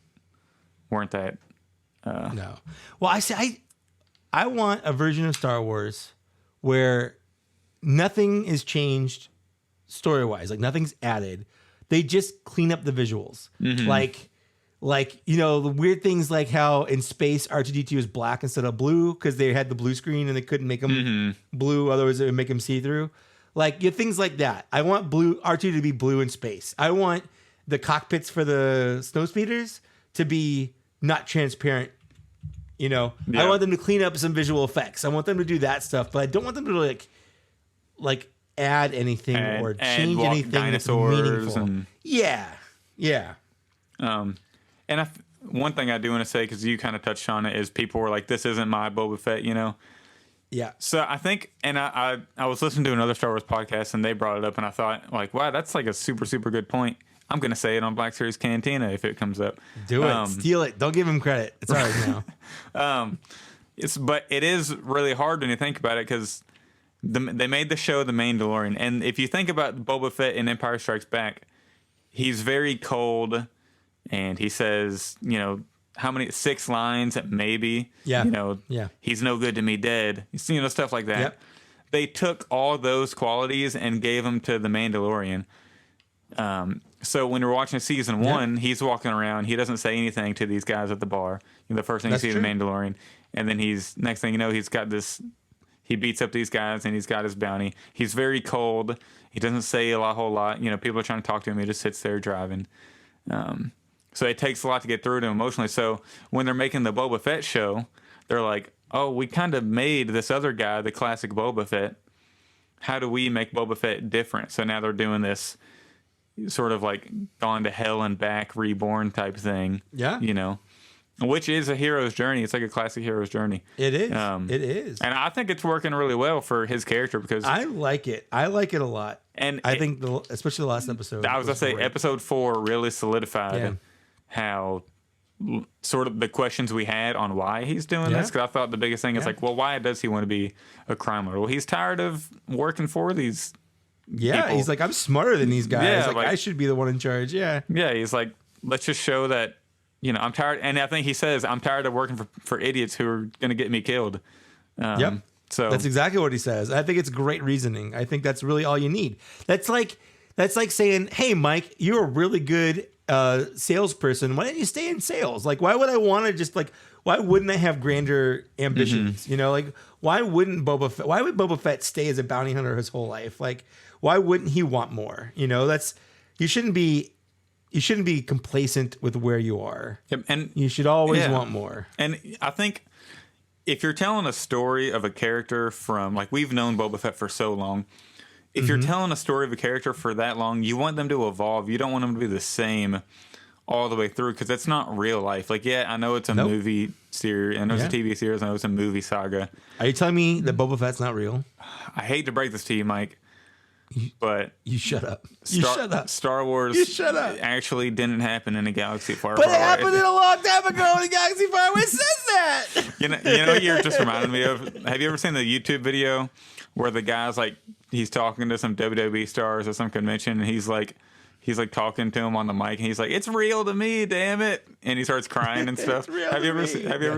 weren't that. No. Well, I want a version of Star Wars where nothing is changed story-wise. Like nothing's added. They just clean up the visuals. Like, you know, the weird things like how in space R2-D2 is black instead of blue because they had the blue screen and they couldn't make him blue, otherwise it would make him see-through. Like, things like that. I want R2 to be blue in space. I want the cockpits for the snowspeeders to be not transparent. You know, I want them to clean up some visual effects. I want them to do that stuff, but I don't want them to like add anything or change anything that's meaningful. Yeah. And one thing I do want to say, because you kind of touched on it, is people were like, "This isn't my Boba Fett," you know. Yeah. So I think, and I was listening to another Star Wars podcast, and they brought it up, and I thought, like, wow, that's like a super, super good point. I'm gonna say it on Black Series Cantina if it comes up. Do it. Steal it. Don't give him credit. It's ours now. But it is really hard when you think about it, because they made the show The Mandalorian, and if you think about Boba Fett in Empire Strikes Back, he's very cold, and he says, you know, how many 6 lines maybe. Yeah. You know, Yeah. he's no good to me dead. You know, stuff like that. Yep. They took all those qualities and gave them to the Mandalorian. So when we're watching season 1, he's walking around. He doesn't say anything to these guys at the bar. You know, the first thing That's you see true. the Mandalorian, and then next thing you know, he's got this. He beats up these guys, and he's got his bounty. He's very cold. He doesn't say a whole lot. You know, people are trying to talk to him. He just sits there driving. So it takes a lot to get through to him emotionally. So when they're making the Boba Fett show, they're like, "Oh, we kind of made this other guy the classic Boba Fett. How do we make Boba Fett different?" So now they're doing this sort of like gone to hell and back, reborn type thing. Yeah. You know, which is a hero's journey. It's like a classic hero's journey. It is. It is. And I think it's working really well for his character because I like it. I like it a lot. And I think, especially the last episode. I was going to say, great. episode 4 really solidified how sort of the questions we had on why he's doing this. Because I thought the biggest thing is like, well, why does he want to be a crime lord? Well, he's tired of working for these people. He's like, I'm smarter than these guys. Yeah, like, I should be the one in charge. Yeah. Yeah, he's like, let's just show that, you know, I'm tired. And I think he says, I'm tired of working for idiots who are going to get me killed. Yep. So that's exactly what he says. I think it's great reasoning. I think that's really all you need. That's like saying, hey, Mike, you're a really good salesperson. Why don't you stay in sales? Like, why would I want to just like, why wouldn't I have grander ambitions? You know, like, why would Boba Fett stay as a bounty hunter his whole life? Like, why wouldn't he want more? You know, you shouldn't be complacent with where you are. Yep, and you should always want more. And I think if you're telling a story of a character from, like, we've known Boba Fett for so long, if you're telling a story of a character for that long, you want them to evolve. You don't want them to be the same all the way through because it's not real life. Like, yeah, I know it's a movie series, I know it's a TV series, I know it's a movie saga. Are you telling me that Boba Fett's not real? I hate to break this to you, Mike, but you shut up. Shut up. Star Wars actually didn't happen in a galaxy far, but far it happened away. in a long time ago in a galaxy far away. It says that. You know what you're just reminding me of? Have you ever seen the YouTube video where the guy's like, he's talking to some WWE stars at some convention, and he's like talking to him on the mic, and he's like, "It's real to me, damn it!" And he starts crying and stuff. Have you ever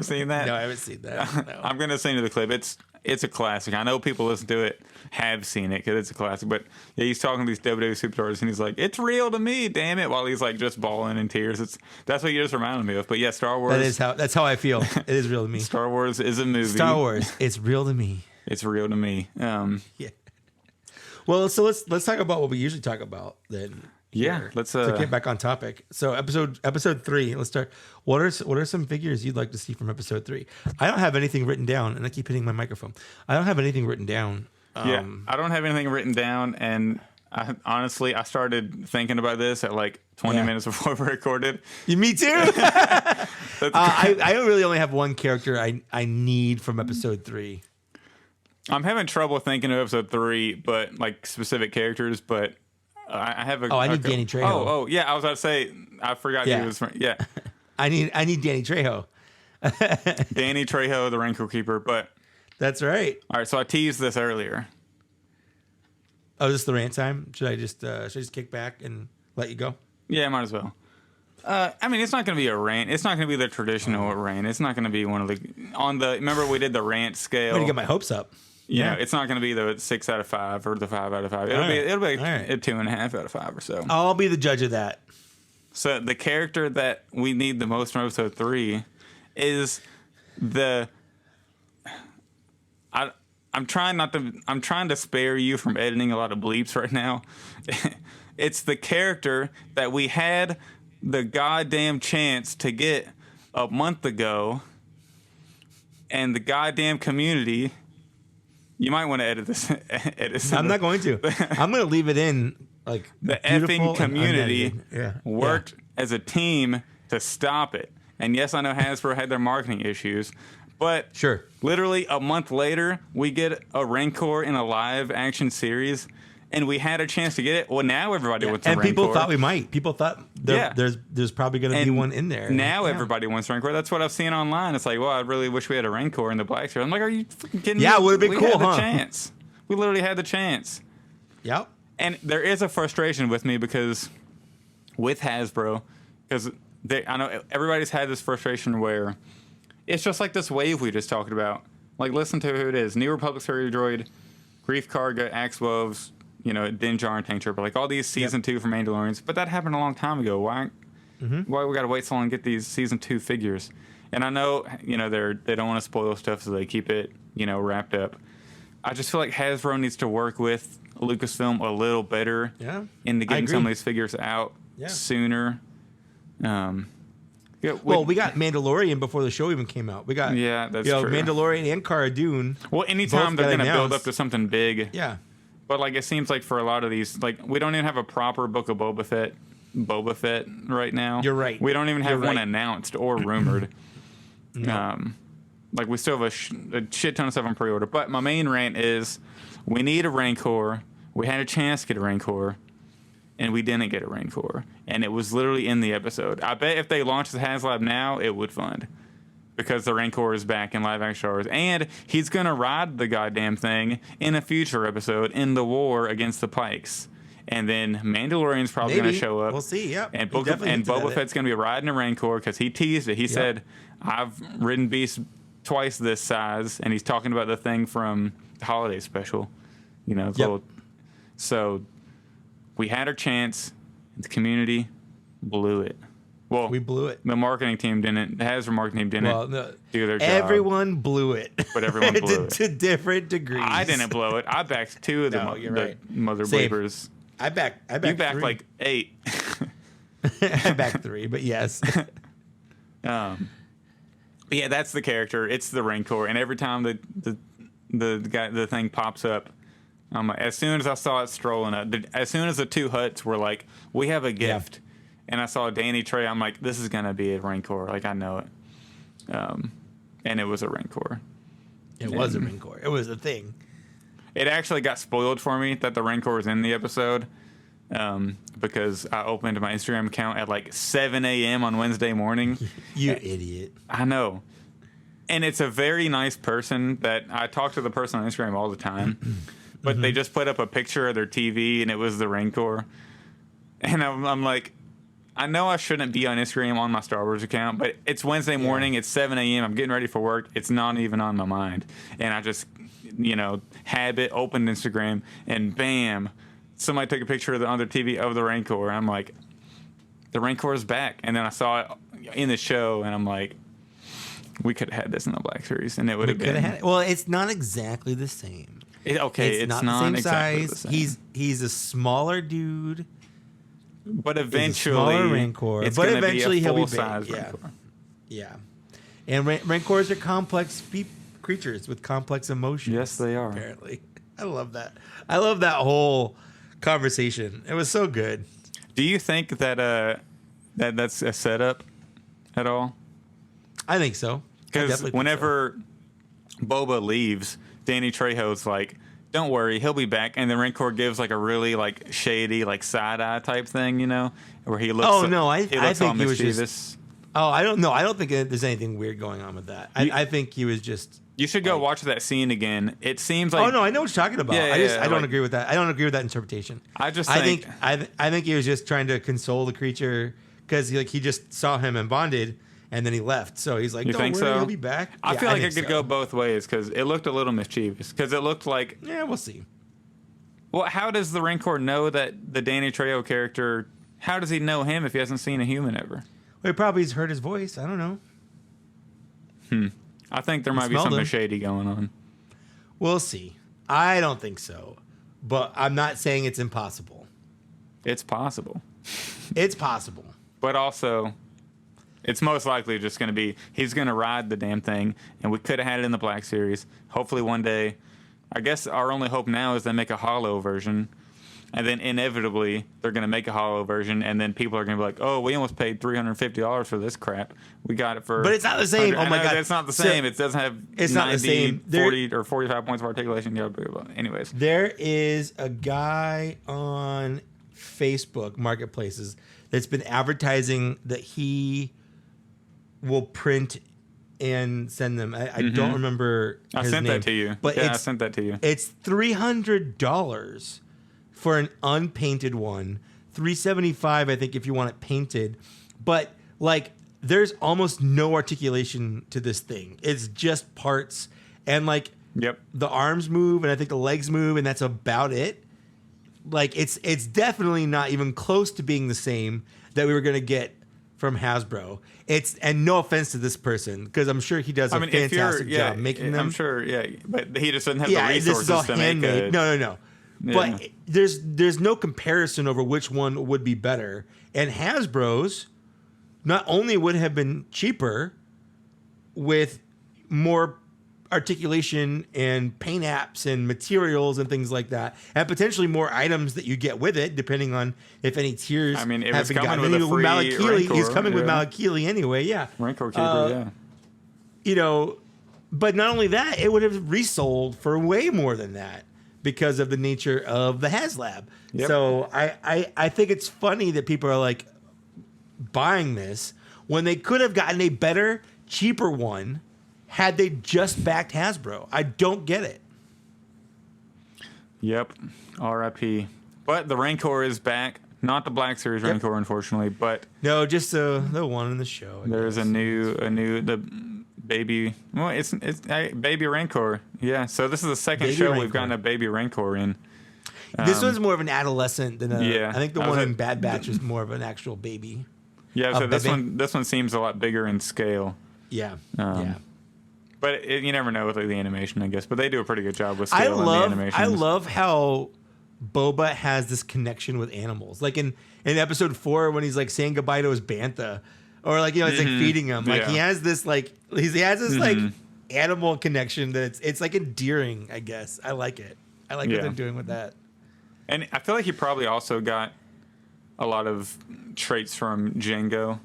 seen that? No, I haven't seen that. No. I'm gonna send you the clip. It's a classic. I know people listen to it have seen it because it's a classic. But yeah, he's talking to these WWE superstars, and he's like, "It's real to me, damn it!" While he's like just bawling in tears. That's what you just reminded me of. But yeah, Star Wars. That's how I feel. It is real to me. Star Wars is a movie. Star Wars. It's real to me. It's real to me. Yeah. Well, so let's talk about what we usually talk about then. Yeah, let's to get back on topic. So episode 3. Let's start. What are some figures you'd like to see from episode 3? I don't have anything written down, and I keep hitting my microphone. I don't have anything written down. I don't have anything written down, and I started thinking about this at like 20 minutes before we recorded. Me too. I really only have one character I need from episode 3. I'm having trouble thinking of episode 3, but like specific characters, but. I have a. I need Danny Trejo. Oh, yeah. I was about to say. I forgot he was. Yeah. I need Danny Trejo. Danny Trejo, the Rancor Keeper. But that's right. All right. So I teased this earlier. Oh, is this the rant time? Should I just kick back and let you go? Yeah, might as well. I mean, it's not going to be a rant. It's not going to be the traditional rant. It's not going to be one of the Remember we did the rant scale. I'm going to get my hopes up. Yeah, it's not going to be the 6 out of 5 or the 5 out of 5. It'll be a 2.5 out of 5 or so. I'll be the judge of that. So the character that we need the most from episode 3 is I'm trying to spare you from editing a lot of bleeps right now. It's the character that we had the goddamn chance to get a month ago, and the goddamn community. You might want to edit this. I'm not going to. I'm going to leave it in. Like the effing community worked as a team to stop it. And yes, I know Hasbro had their marketing issues, but literally a month later, we get a Rancor in a live action series, and we had a chance to get it. Well, now everybody wants a Rancor. And people thought we might. People thought there's probably going to be one in there. Now everybody wants a Rancor. That's what I've seen online. It's like, well, I really wish we had a Rancor in the Black Series. I'm like, are you freaking kidding me? Yeah, it would have been cool, We had the chance. We literally had the chance. Yep. And there is a frustration with me with Hasbro, because I know everybody's had this frustration where it's just like this wave we just talked about. Like, listen to who it is: New Republic Surgery Droid, Grief Karga, Axe Woves, Din Djarin, Tank Trooper, like all these season 2 for Mandalorians. But that happened a long time ago. Why we got to wait so long to get these season 2 figures? And I know, they don't want to spoil stuff, so they keep it, wrapped up. I just feel like Hasbro needs to work with Lucasfilm a little better into getting some of these figures out sooner. We got Mandalorian before the show even came out. We got that's true. Mandalorian and Cara Dune. Well, anytime they're going to build up to something big. Yeah. But like it seems like for a lot of these, like we don't even have a proper Book of Boba Fett right now. You're right. We don't even have one announced or rumored. No. Like we still have a shit ton of stuff on pre-order. But my main rant is we need a Rancor. We had a chance to get a Rancor, and we didn't get a Rancor. And it was literally in the episode. I bet if they launched the HasLab now, it would fund. Because the Rancor is back in live action Star Wars. And he's going to ride the goddamn thing in a future episode in the war against the Pikes. And then Mandalorian's probably going to show up. We'll see, yep. And Boba Fett's going to be riding a Rancor because he teased it. He said, I've ridden beasts twice this size. And he's talking about the thing from the holiday special. So we had our chance. The community blew it. Well, we blew it. The marketing team didn't. The Hasbro marketing team didn't do their job. Everyone blew it. But everyone blew it. To different degrees. I didn't blow it. I backed 2 of the mother bleepers. I backed You backed 3. Like 8. I backed 3, but yes. But yeah, that's the character. It's the Rancor. And every time the thing pops up, as soon as I saw it strolling up, as soon as the 2 Hutts were like, we have a gift. And I saw Danny Trejo, I'm like, this is going to be a Rancor. Like, I know it. And it was a Rancor. It was a Rancor. It was a thing. It actually got spoiled for me that the Rancor was in the episode because I opened my Instagram account at like 7 a.m. on Wednesday morning. You idiot. I know. And it's a very nice person that I talk to the person on Instagram all the time. But they just put up a picture of their TV and it was the Rancor. And I'm like, I know I shouldn't be on Instagram on my Star Wars account, but it's Wednesday morning. It's 7 a.m. I'm getting ready for work. It's not even on my mind. And I just, opened Instagram, and bam, somebody took a picture of on their TV of the Rancor. And I'm like, the Rancor is back. And then I saw it in the show, and I'm like, we could have had this in the Black Series, and it would have been. Well, it's not exactly the same. It's not the same exactly size. The same. He's a smaller dude. But eventually, Rancor. It's but gonna eventually be a he'll be full-size big. Rancor. Yeah. And Rancors are complex creatures with complex emotions. Yes, they are. Apparently, I love that. I love that whole conversation. It was so good. Do you think that that's a setup at all? I think so. Because whenever Boba leaves, Danny Trejo's like, don't worry, he'll be back. And the Rancor gives like a really like shady, like side eye type thing, where he looks. Oh no, I think he was just. Oh, I don't know. I don't think there's anything weird going on with that. I think he was just. You should go watch that scene again. It seems like. Oh no, I know what you're talking about. Yeah, I don't agree with that. I don't agree with that interpretation. I think he was just trying to console the creature because he just saw him and bonded. And then he left. So he's like, don't worry, he'll be back. I feel like it could go both ways because it looked a little mischievous. Because it looked like... Yeah, we'll see. Well, how does the Rancor know that the Danny Trejo character... How does he know him if he hasn't seen a human ever? Well, he probably's heard his voice. I don't know. I think there might be something shady going on. We'll see. I don't think so. But I'm not saying it's impossible. It's possible. It's possible. But also... It's most likely just going to be, he's going to ride the damn thing, and we could have had it in the Black Series. Hopefully one day, I guess our only hope now is they make a holo version, and then inevitably they're going to make a holo version, and then people are going to be like, oh, we almost paid $350 for this crap. We got it for... But it's not the same. Oh my God. It's not the same. It doesn't have it's 90, not the same. 40 or 45 points of articulation. Yeah, anyways. There is a guy on Facebook Marketplaces that's been advertising that he... will print and send them. I don't remember his I sent name, that to you. But I sent that to you. It's $300 for an unpainted one. $375, I think, if you want it painted. But like there's almost no articulation to this thing. It's just parts and like the arms move and I think the legs move and that's about it. Like it's definitely not even close to being the same that we were gonna get from Hasbro. And no offense to this person because I'm sure he does a fantastic job making them. I'm sure, but he just doesn't have the resources this is all to handmade. make No. Yeah. But there's no comparison over which one would be better. And Hasbro's not only would have been cheaper with more articulation and paint apps and materials and things like that, and potentially more items that you get with it, depending on if any tiers. I mean, it have was been coming gotten. with a free Rancor. He's coming with Malakili anyway. Yeah, Rancor Keeper. You know, but not only that, it would have resold for way more than that because of the nature of the HasLab. Yep. So I think it's funny that people are like buying this when they could have gotten a better, cheaper one had they just backed Hasbro. I don't get it. Yep. R.I.P. But the Rancor is back. Not the Black Series Rancor, unfortunately, but no, just the one in the show. There's a new the baby. Well, it's baby Rancor. Yeah. So this is the second show we've gotten a baby Rancor in. This one's more of an adolescent than I think the one in Bad Batch is more of an actual baby. Yeah. So this one seems a lot bigger in scale. Yeah. But you never know with the animation, I guess. But they do a pretty good job with scale and the animations. I love how Boba has this connection with animals. Like in episode 4 when he's like saying goodbye to his bantha, or like he's like feeding him. Like he has this like like animal connection that it's like endearing. I guess I like it. I like what they're doing with that. And I feel like he probably also got a lot of traits from Jango,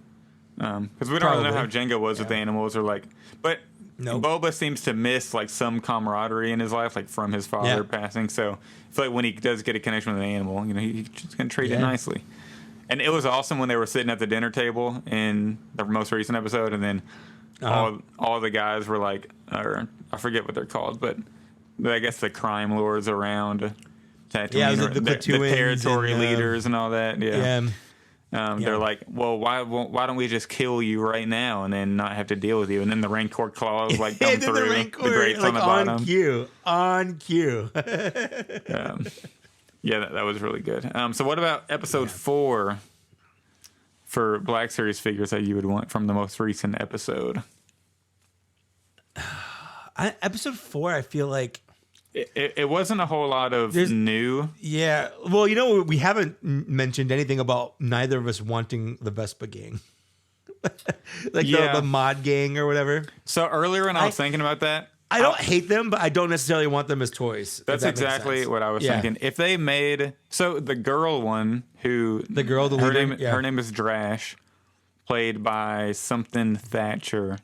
because we don't really know how Jango was with animals or like, but. Nope. Boba seems to miss like some camaraderie in his life, like from his father passing. So I feel like when he does get a connection with an animal, he's just gonna treat it nicely. And it was awesome when they were sitting at the dinner table in the most recent episode, and then all the guys were like, or I forget what they're called, but I guess the crime lords around Tatooine, like the territory leaders and all that. They're like, well, why don't we just kill you right now and then not have to deal with you? And then the Rancor claws like come through the grates on the bottom. On cue. That was really good. So what about episode 4 for Black Series figures that you would want from the most recent episode? Episode 4, I feel like it wasn't a whole lot of new. Yeah. Well, we haven't mentioned anything about neither of us wanting the Vespa gang. The mod gang or whatever. So earlier when I was thinking about that, I don't hate them, but I don't necessarily want them as toys. That's exactly what I was thinking. If they made the girl one her name is Drash, played by something Thatcher.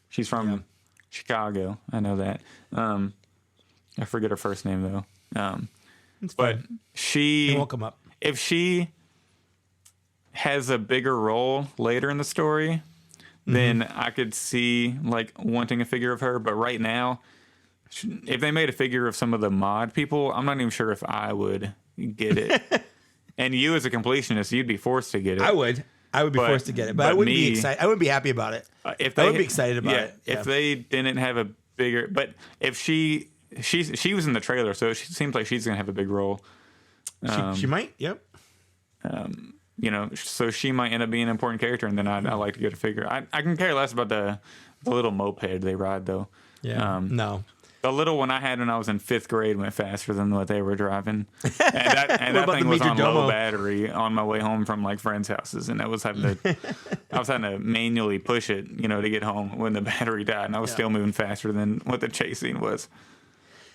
She's from Chicago. I know that. I forget her first name though. But she won't come up. If she has a bigger role later in the story, then I could see like wanting a figure of her. But right now, if they made a figure of some of the mod people, I'm not even sure if I would get it. And you as a completionist, you'd be forced to get it. I would be forced to get it, but I wouldn't be excited. I wouldn't be happy about it. I would be excited about it. If they didn't have a bigger, but if she was in the trailer, so she seems like she's gonna have a big role. She might. Yep. So she might end up being an important character, and then I like to get a figure. I can care less about the little moped they ride though. Yeah. No. The little one I had when I was in 5th grade went faster than what they were driving, and that thing was on low battery on my way home from like friends' houses, and I was having to manually push it, to get home when the battery died, and I was still moving faster than what the chase scene was.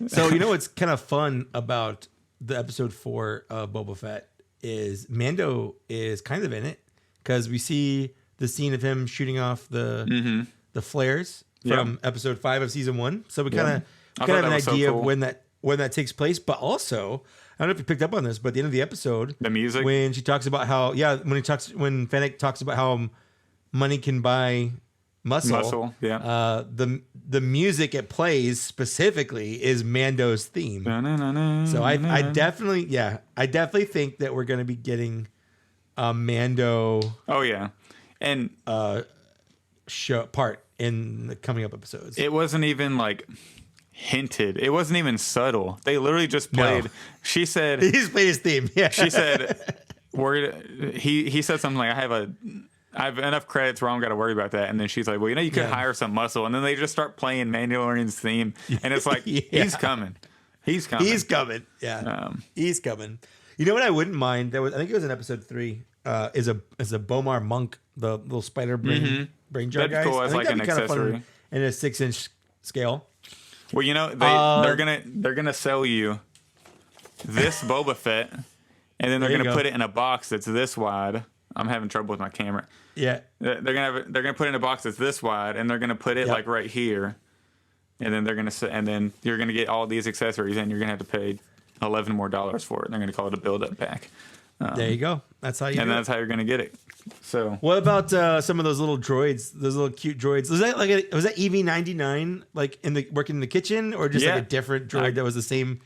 So what's kind of fun about the episode 4 of Boba Fett is Mando is kind of in it because we see the scene of him shooting off the flares from episode 5 of season 1. So we kind of have an idea of when that takes place. But also, I don't know if you picked up on this, but at the end of the episode, the music when she talks about how when Fennec talks about how money can buy muscle. The music it plays specifically is Mando's theme. So I definitely think that we're going to be getting a Mando. Oh yeah, And show part in the coming up episodes. It wasn't even like hinted. It wasn't even subtle. They literally just played. No. She said he just played his theme. Yeah. She said he said something like, I have enough credits where I don't got to worry about that. And then she's like, well, you could hire some muscle. And then they just start playing Mandalorian's theme. And it's like, he's coming. He's coming. He's coming. Yeah. He's coming. You know what I wouldn't mind? I think it was in episode 3. Is a Bomar monk, the little spider brain jar guy. Cool as like an accessory in a 6-inch scale. Well, they're gonna sell you this Boba Fett, and then they're gonna put it in a box that's this wide. I'm having trouble with my camera. Yeah, they're gonna put it in a box that's this wide, and they're gonna put it like right here, and then you're gonna get all these accessories, and you're gonna have to pay $11 more for it. And they're gonna call it a build-up pack. There you go. That's how you. And that's how you're gonna get it. So, what about some of those little droids? Those little cute droids. Was that EV-99 like working in the kitchen, or just like a different droid that was the same?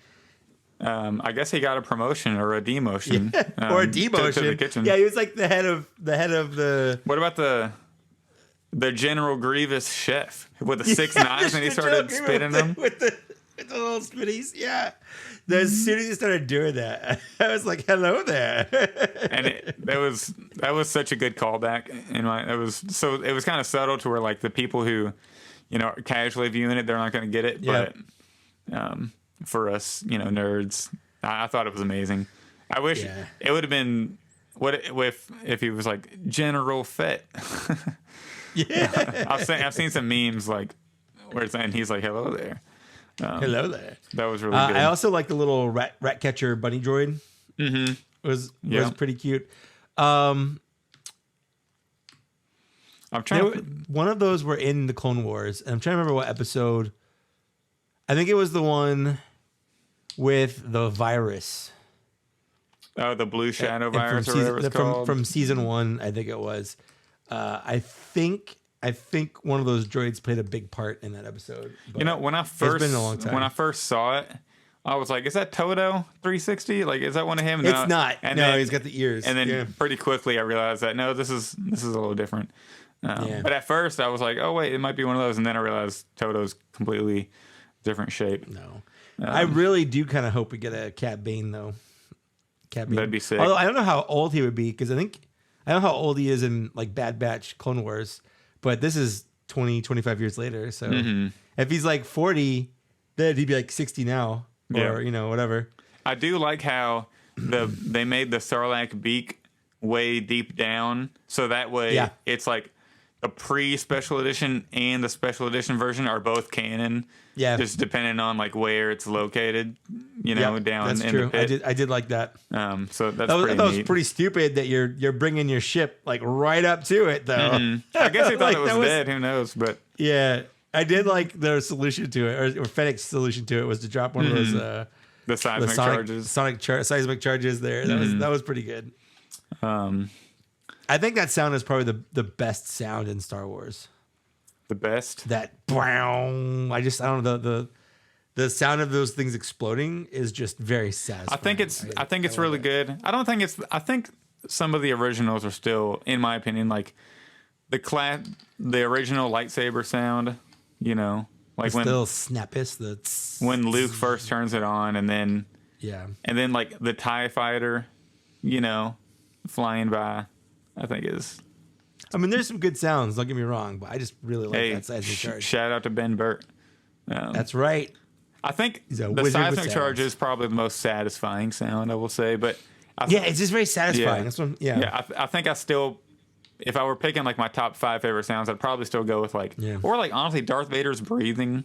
I guess he got a promotion or a demotion, or a demotion. To the kitchen. Yeah, he was like the head of the. What about the General Grievous chef with the 6 knives, and he started spitting them with the little spitties? Yeah. As soon as he started doing that, I was like, "Hello there!" And that was such a good callback. It was kind of subtle to where like the people who, are casually viewing it, they're not going to get it. Yeah. But for us, nerds, I thought it was amazing. I wish it would have been if he was like General Fett. Yeah, I've seen some memes like where it's and he's like, "Hello there." Hello there. That was really good. I also like the little rat catcher bunny droid. Mm-hmm. Was pretty cute. I'm trying. One of those were in the Clone Wars, and I'm trying to remember what episode. I think it was the one with the virus. Oh, the blue shadow virus, or whatever it's called. From season 1, I think it was. I think one of those droids played a big part in that episode. When I first saw it, I was like, "Is that Toto 360? Like, is that one of him?" It's not. And no, he's got the ears. And then pretty quickly, I realized that no, this is a little different. But at first, I was like, "Oh wait, it might be one of those." And then I realized Toto's completely different shape. No, I really do kind of hope we get a Cat Bane though. Cat Bane. That'd be sick. Although I don't know how old he would be because I don't know how old he is in like Bad Batch, Clone Wars. But this is 20, 25 years later. So if he's like 40, then he'd be like 60 now. Or, whatever. I do like how they made the Sarlacc beak way deep down. So that way it's like a pre-special edition and the special edition version are both canon. Yeah. Just depending on like where it's located, down that's in true. the pit. I did like that. So that's I pretty thought it was pretty stupid that you're bringing your ship like right up to it though. Mm-hmm. I guess they thought it was dead. Who knows? But yeah, I did like their solution to it, or Fennec's solution to it was to drop one of those the seismic charges. Seismic charges there. That was pretty good. I think that sound is probably the best sound in Star Wars. The best? That brown. I don't know, the sound of those things exploding is just very satisfying. I think it's really good. I think some of the originals are still, in my opinion, like the original lightsaber sound, like it's when still snappist, when Luke first turns it on, and then like the TIE fighter, flying by, I think is. I mean, there's some good sounds. Don't get me wrong, but I just really like that seismic charge. Shout out to Ben Burt. That's right. I think the seismic charge is probably the most satisfying sound, I will say. But it's just very satisfying. I think I still, if I were picking like my top 5 favorite sounds, I'd probably still go with or like honestly Darth Vader's breathing.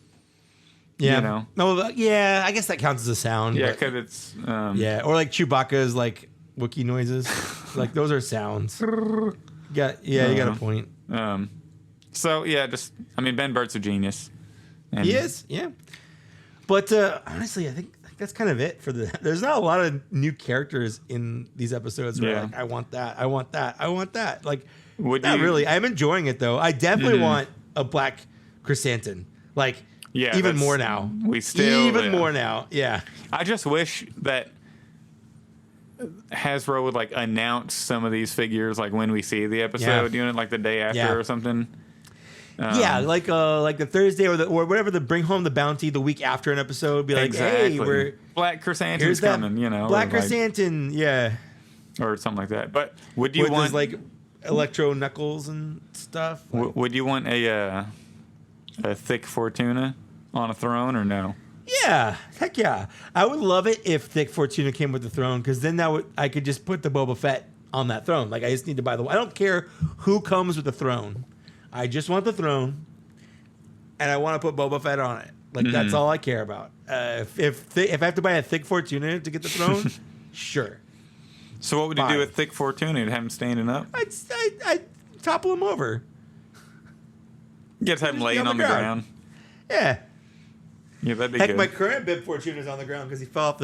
Yeah. No. Yeah. I guess that counts as a sound. Yeah, because it's. Or like Chewbacca's like Wookiee noises. Like those are sounds. You got a point. So yeah, Ben Burt's a genius. And he is, yeah. But honestly, I think that's kind of it for there's not a lot of new characters in these episodes where like, I want that. Like, really. I'm enjoying it though. I definitely want a black chrysanthemum. Like, even more now. More now. Yeah. I just wish that Hasbro would like announce some of these figures like when we see the episode, like the day after or something. Like the Thursday or whatever, the bring home the bounty the week after an episode. Be like, hey, we're Black Chrysanthemum's coming, Black Chrysanthemum, or something like that. But would you want like Electro Knuckles and stuff? Would you want a thick Fortuna on a throne or no? Yeah, heck yeah. I would love it if Thick Fortuna came with the throne, because then I could just put the Boba Fett on that throne. Like, I just need to buy I don't care who comes with the throne. I just want the throne, and I want to put Boba Fett on it. Like, that's all I care about. If I have to buy a Thick Fortuna to get the throne, sure. So what would you do with Thick Fortuna? You'd have him standing up? I'd topple him over. You just have him laying on the ground. Yeah. Yeah, that'd be good. My current Bib Fortuna is on the ground because he fell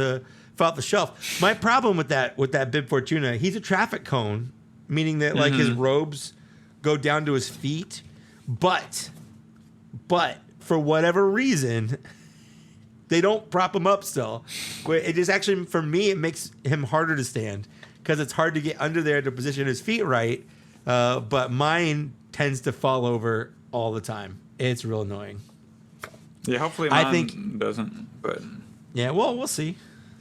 off the shelf. My problem with that Bib Fortuna, he's a traffic cone, meaning that like his robes go down to his feet, but for whatever reason, they don't prop him up still. It is actually, for me, it makes him harder to stand because it's hard to get under there to position his feet right. But mine tends to fall over all the time. It's real annoying. Yeah, hopefully mine doesn't. But yeah, well, we'll see.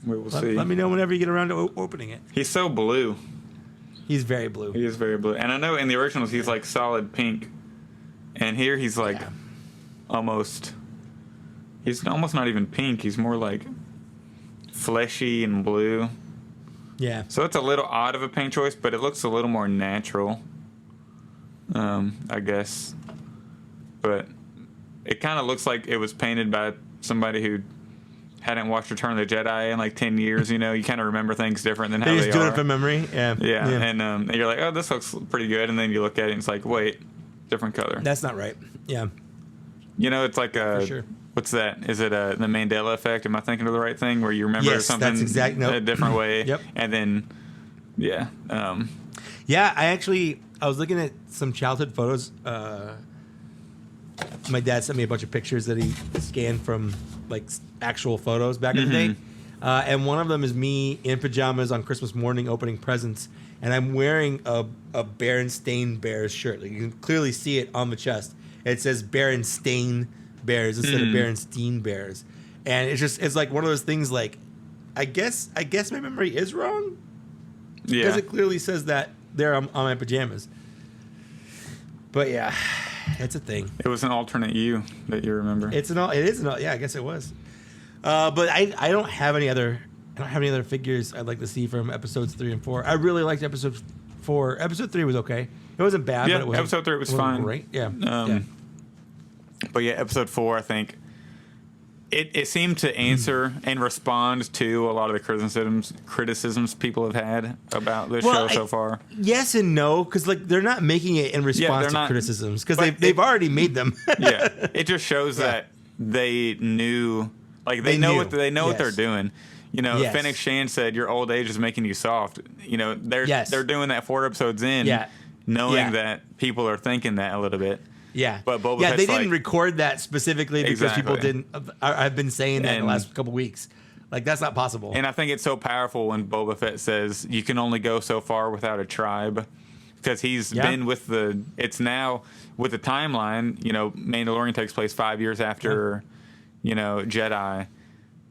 We will see. Let me know whenever you get around to opening it. He's so blue. He's very blue. He is very blue. And I know in the originals he's like solid pink. And here he's like almost not even pink. He's more like fleshy and blue. Yeah. So it's a little odd of a paint choice, but it looks a little more natural. I guess. But it kind of looks like it was painted by somebody who hadn't watched Return of the Jedi in like 10 years. You kind of remember things different than how they are. They just do it from memory. Yeah. And you're like, oh, this looks pretty good. And then you look at it and it's like, wait, different color. That's not right. Yeah. It's like For sure. What's that? Is it the Mandela effect? Am I thinking of the right thing? Where you remember something a different way? Yep. And then, yeah. I was looking at some childhood photos. My dad sent me a bunch of pictures that he scanned from like actual photos back in the day. And one of them is me in pajamas on Christmas morning opening presents. And I'm wearing a Berenstain Bears shirt. Like, you can clearly see it on the chest. It says Berenstain Bears instead of Berenstein Bears. And it's like one of those things like, I guess my memory is wrong. Yeah. Because it clearly says that there on my pajamas. But yeah, it's a thing. It was an alternate you that you remember. It is yeah, I guess it was. But I don't have any other figures I'd like to see from episodes 3 and 4. I really liked episode 4. Episode 3 was okay. It wasn't bad, but it wasn't, episode 3 was fine. Great. Yeah. But yeah, episode 4, I think it seemed to answer and respond to a lot of the criticisms people have had about this show so far. Yes and no, because like they're not making it in response to criticisms, because they've already made them. Yeah, it just shows that they knew, like they know what they're doing. Fennec Shand said, "Your old age is making you soft." They're doing that 4 episodes in, knowing that people are thinking that a little bit. Yeah, but Boba Fett's they didn't record that specifically because people didn't. I've been saying that in the last couple weeks. Like, that's not possible. And I think it's so powerful when Boba Fett says you can only go so far without a tribe, because he's been with it's now with the timeline. Mandalorian takes place 5 years after, Jedi.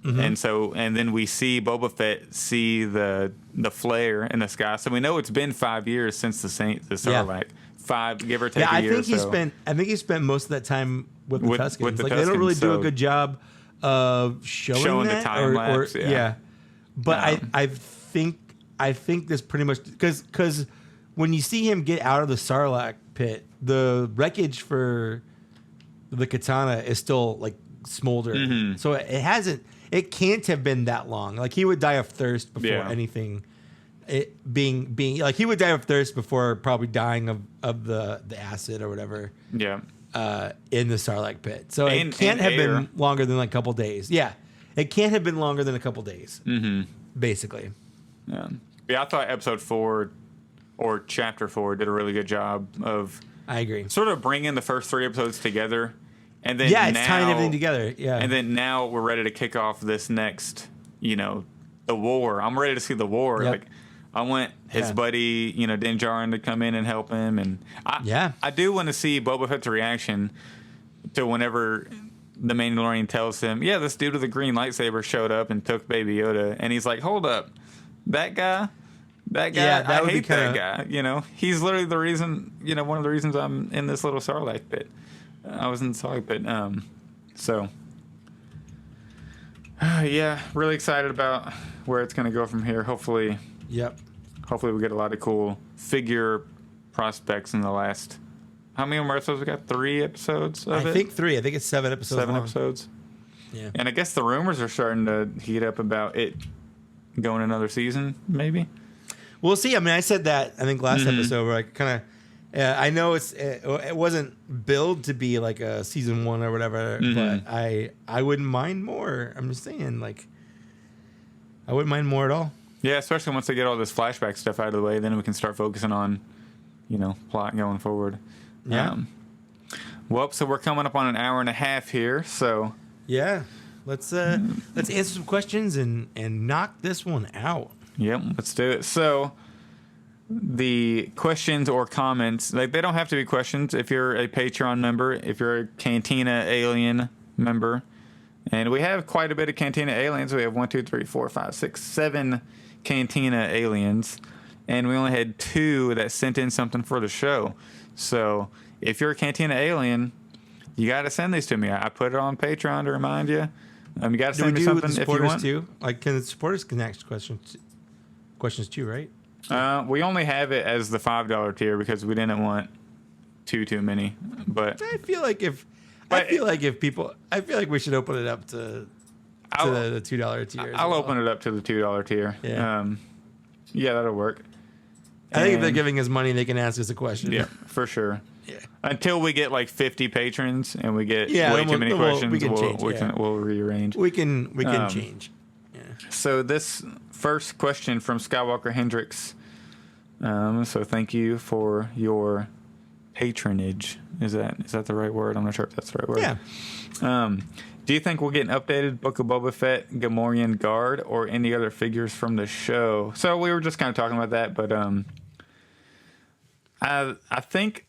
And then we see Boba Fett see the flare in the sky, so we know it's been 5 years since the Sarlacc. 5, give or take a year. I think he spent most of that time with the Tuskens. They don't really do a good job of showing that, the time lapse. But I think this pretty much, because when you see him get out of the Sarlacc pit, the wreckage for the katana is still like smoldering. So it can't have been that long. Like, he would die of thirst before anything. It being like, he would die of thirst before probably dying of the acid or whatever. Yeah. In the Sarlacc pit. So it can't have been longer than like a couple days. Yeah. It can't have been longer than a couple days. Basically. Yeah. I thought episode 4 or chapter 4 did a really good job of, I agree, sort of bringing the first 3 episodes together. And then it's tying everything together. Yeah. And then now we're ready to kick off this next, the war. I'm ready to see the war. Yep. Like, I want his buddy, Din Djarin to come in and help him, and I do want to see Boba Fett's reaction to whenever the Mandalorian tells him, "Yeah, this dude with the green lightsaber showed up and took Baby Yoda," and he's like, "Hold up, that guy." Yeah, I hate that guy. He's literally the reason. One of the reasons I'm in this little Sarlacc pit. I was in the Sarlacc pit. So, yeah, really excited about where it's going to go from here. Hopefully, we get a lot of cool figure prospects in the last. How many more episodes we got? 3 episodes of it? I think 3. I think it's 7 episodes. 7 episodes. Yeah. And I guess the rumors are starting to heat up about it going another season, maybe. We'll see. I mean, I said that I think last episode where I kind of, I know it wasn't billed to be like a season 1 or whatever, but I wouldn't mind more. I'm just saying, like, I wouldn't mind more at all. Yeah, especially once they get all this flashback stuff out of the way, then we can start focusing on, plot going forward. Yeah. So we're coming up on an hour and a half here. So yeah, let's answer some questions and knock this one out. Yep, let's do it. So the questions or comments, like, they don't have to be questions. If you're a Patreon member, if you're a Cantina Alien member, and we have quite a bit of Cantina Aliens. We have 1, 2, 3, 4, 5, 6, 7 Cantina Aliens, and we only had 2 that sent in something for the show. So if you're a Cantina Alien, you got to send these to me. I put it on Patreon to remind you. You got to send me something if you want. Too? Like, can the supporters connect questions too, right? We only have it as the $5 tier because we didn't want too many. But I feel like if we should open it up to the $2 tier. I'll open it up to the $2 tier. Yeah. Yeah, that'll work. I think if they're giving us money, they can ask us a question. Yeah, for sure. Yeah. Until we get like 50 patrons and we get way too many questions, we'll rearrange. We can change. Yeah. So this first question from Skywalker Hendricks. So thank you for your patronage. Is that the right word? I'm not sure if that's the right word. Yeah. Do you think we'll get an updated Book of Boba Fett, Gamorrean Guard, or any other figures from the show? So we were just kind of talking about that, but I think,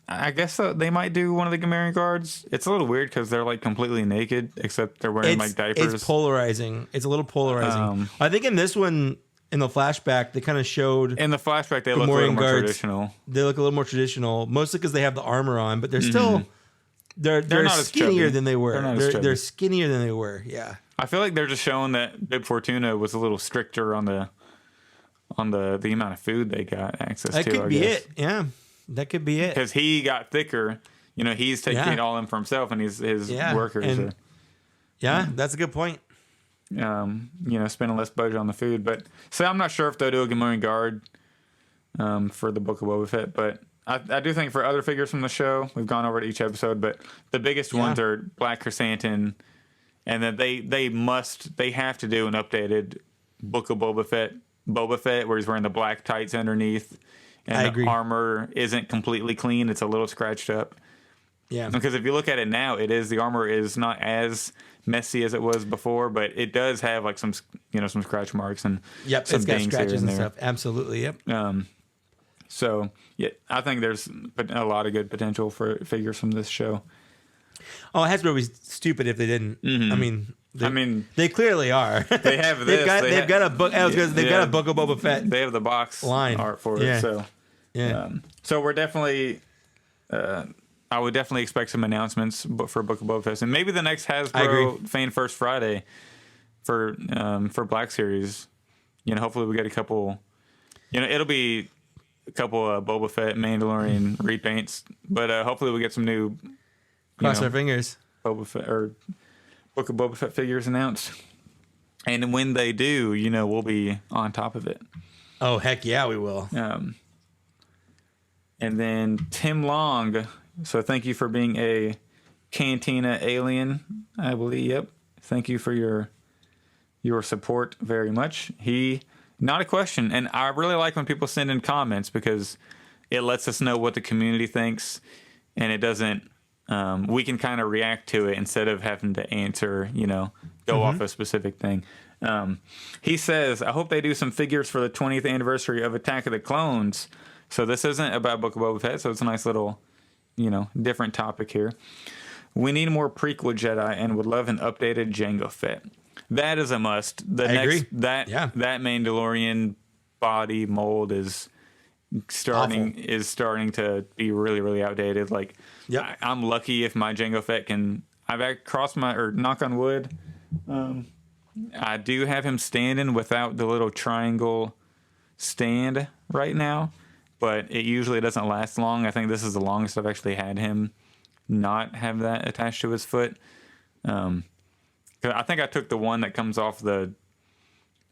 I guess they might do one of the Gamorrean Guards. It's a little weird because they're like completely naked, except they're wearing like diapers. It's polarizing. It's a little polarizing. I think in this one, in the flashback, they kind of showed. In the flashback, they look a little more traditional. They look a little more traditional, mostly because they have the armor on, but they're still. They're not skinnier than they were. They're skinnier than they were. Yeah. I feel like they're just showing that Bib Fortuna was a little stricter on the amount of food they got access to. That could be it. Yeah. That could be it. Because he got thicker. He's taking it all in for himself and his workers. That's a good point. Spending less budget on the food. But so I'm not sure if they'll do a Gamorrean Guard for the Book of Boba Fett, but I do think for other figures from the show, we've gone over it each episode, but the biggest ones are Black Chrysanthemum, and then they have to do an updated Book of Boba Fett, where he's wearing the black tights underneath, and the armor isn't completely clean; it's a little scratched up. Yeah, because if you look at it now, the armor is not as messy as it was before, but it does have like some scratch marks and some it's got dings scratches and there. stuff. Absolutely, yep. So, yeah, I think there's a lot of good potential for figures from this show. Oh, it has to be stupid if they didn't. Mm-hmm. I mean, they clearly are. They have this. They've got a book. They've got a Book of Boba Fett. They have the box line art for it. So, so we're definitely. I would definitely expect some announcements for Book of Boba Fett, and maybe the next Hasbro Fan First Friday for Black Series. Hopefully we get a couple. It'll be a couple of Boba Fett, Mandalorian repaints, but hopefully we get some new. Cross our fingers. Boba Fett or Book of Boba Fett figures announced, and when they do, we'll be on top of it. Oh heck yeah, we will. And then Tim Long. So thank you for being a Cantina Alien, I believe. Yep. Thank you for your support very much. Not a question, and I really like when people send in comments because it lets us know what the community thinks, and it doesn't. We can kind of react to it instead of having to answer, go off a specific thing. He says, I hope they do some figures for the 20th anniversary of Attack of the Clones. So this isn't about Book of Boba Fett, so it's a nice little, different topic here. We need more prequel Jedi and would love an updated Jango Fett. That is a must. I agree. That Mandalorian body mold is starting to be really, really outdated. Like, I'm lucky if my Jango Fett can. I've crossed knock on wood. I do have him standing without the little triangle stand right now, but it usually doesn't last long. I think this is the longest I've actually had him not have that attached to his foot. I think I took the one that comes off the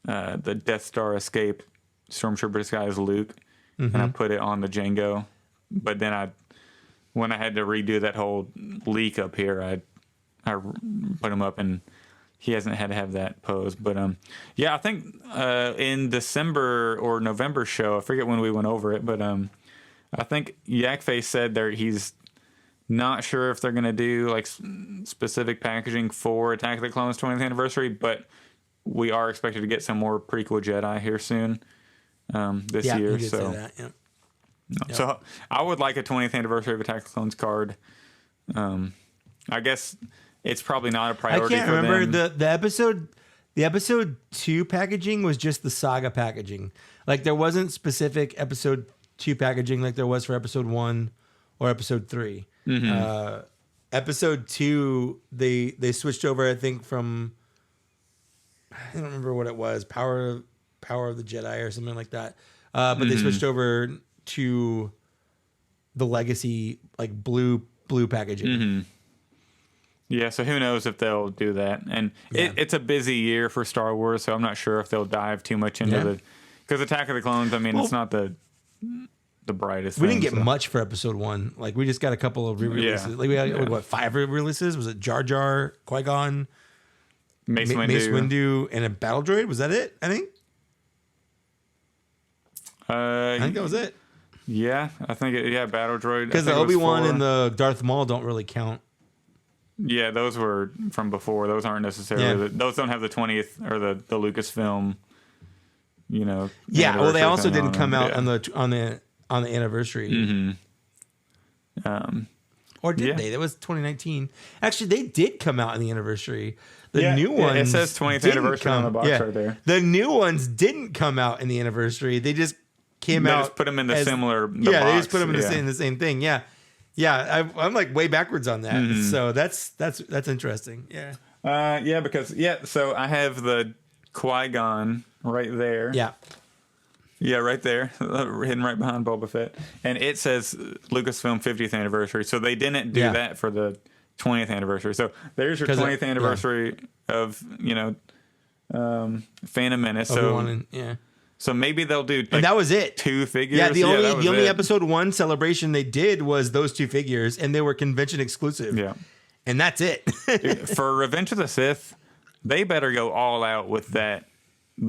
Death Star escape stormtrooper disguise Luke, and I put it on the Jango. But then when I had to redo that whole leak up here, I put him up, and he hasn't had to have that pose. But I think in December or November show, I forget when we went over it, but I think Yakface said he's not sure if they're going to do like specific packaging for Attack of the Clones 20th anniversary, but we are expected to get some more prequel Jedi here soon this year. You did say that. Yeah. So I would like a 20th anniversary of Attack of the Clones card. I guess it's probably not a priority. I can't remember the episode 2 packaging was just the saga packaging. Like there wasn't specific episode 2 packaging like there was for episode 1 or episode 3. Episode 2 they switched over, I think, from I don't remember what it was, Power of the Jedi or something like that. But they switched over to the legacy like blue packaging. Yeah, so who knows if they'll do that. And it's a busy year for Star Wars, so I'm not sure if they'll dive too much into because Attack of the Clones, it's not the brightest we didn't get much for episode 1. Like we just got a couple of re-releases. Like we had 5 re-releases? Was it Jar Jar, Qui-Gon, Mace Windu, and a battle droid? Was that it? I think that was it. Yeah, I think battle droid. Because the Obi-Wan and the Darth Maul don't really count. Yeah, those were from before. Those aren't necessarily those don't have the 20th or the Lucasfilm. Well, they also didn't come out on the anniversary. Or did they? That was 2019. Actually, they did come out on the anniversary. The new ones. It says 20th anniversary on the box right there. The new ones didn't come out in the anniversary. They just came out. They just put them in the similar. They just put them in the same thing. Yeah. I'm like way backwards on that. So that's interesting. Yeah. So I have the Qui-Gon right there. Yeah. Yeah, right there, hidden right behind Boba Fett. And it says Lucasfilm 50th anniversary. So they didn't do that for the 20th anniversary. So there's your 20th anniversary of, Phantom Menace. So maybe they'll do and that was it. 2 figures. Yeah, the only episode 1 celebration they did was those 2 figures, and they were convention exclusive. Yeah. And that's it. For Revenge of the Sith, they better go all out with the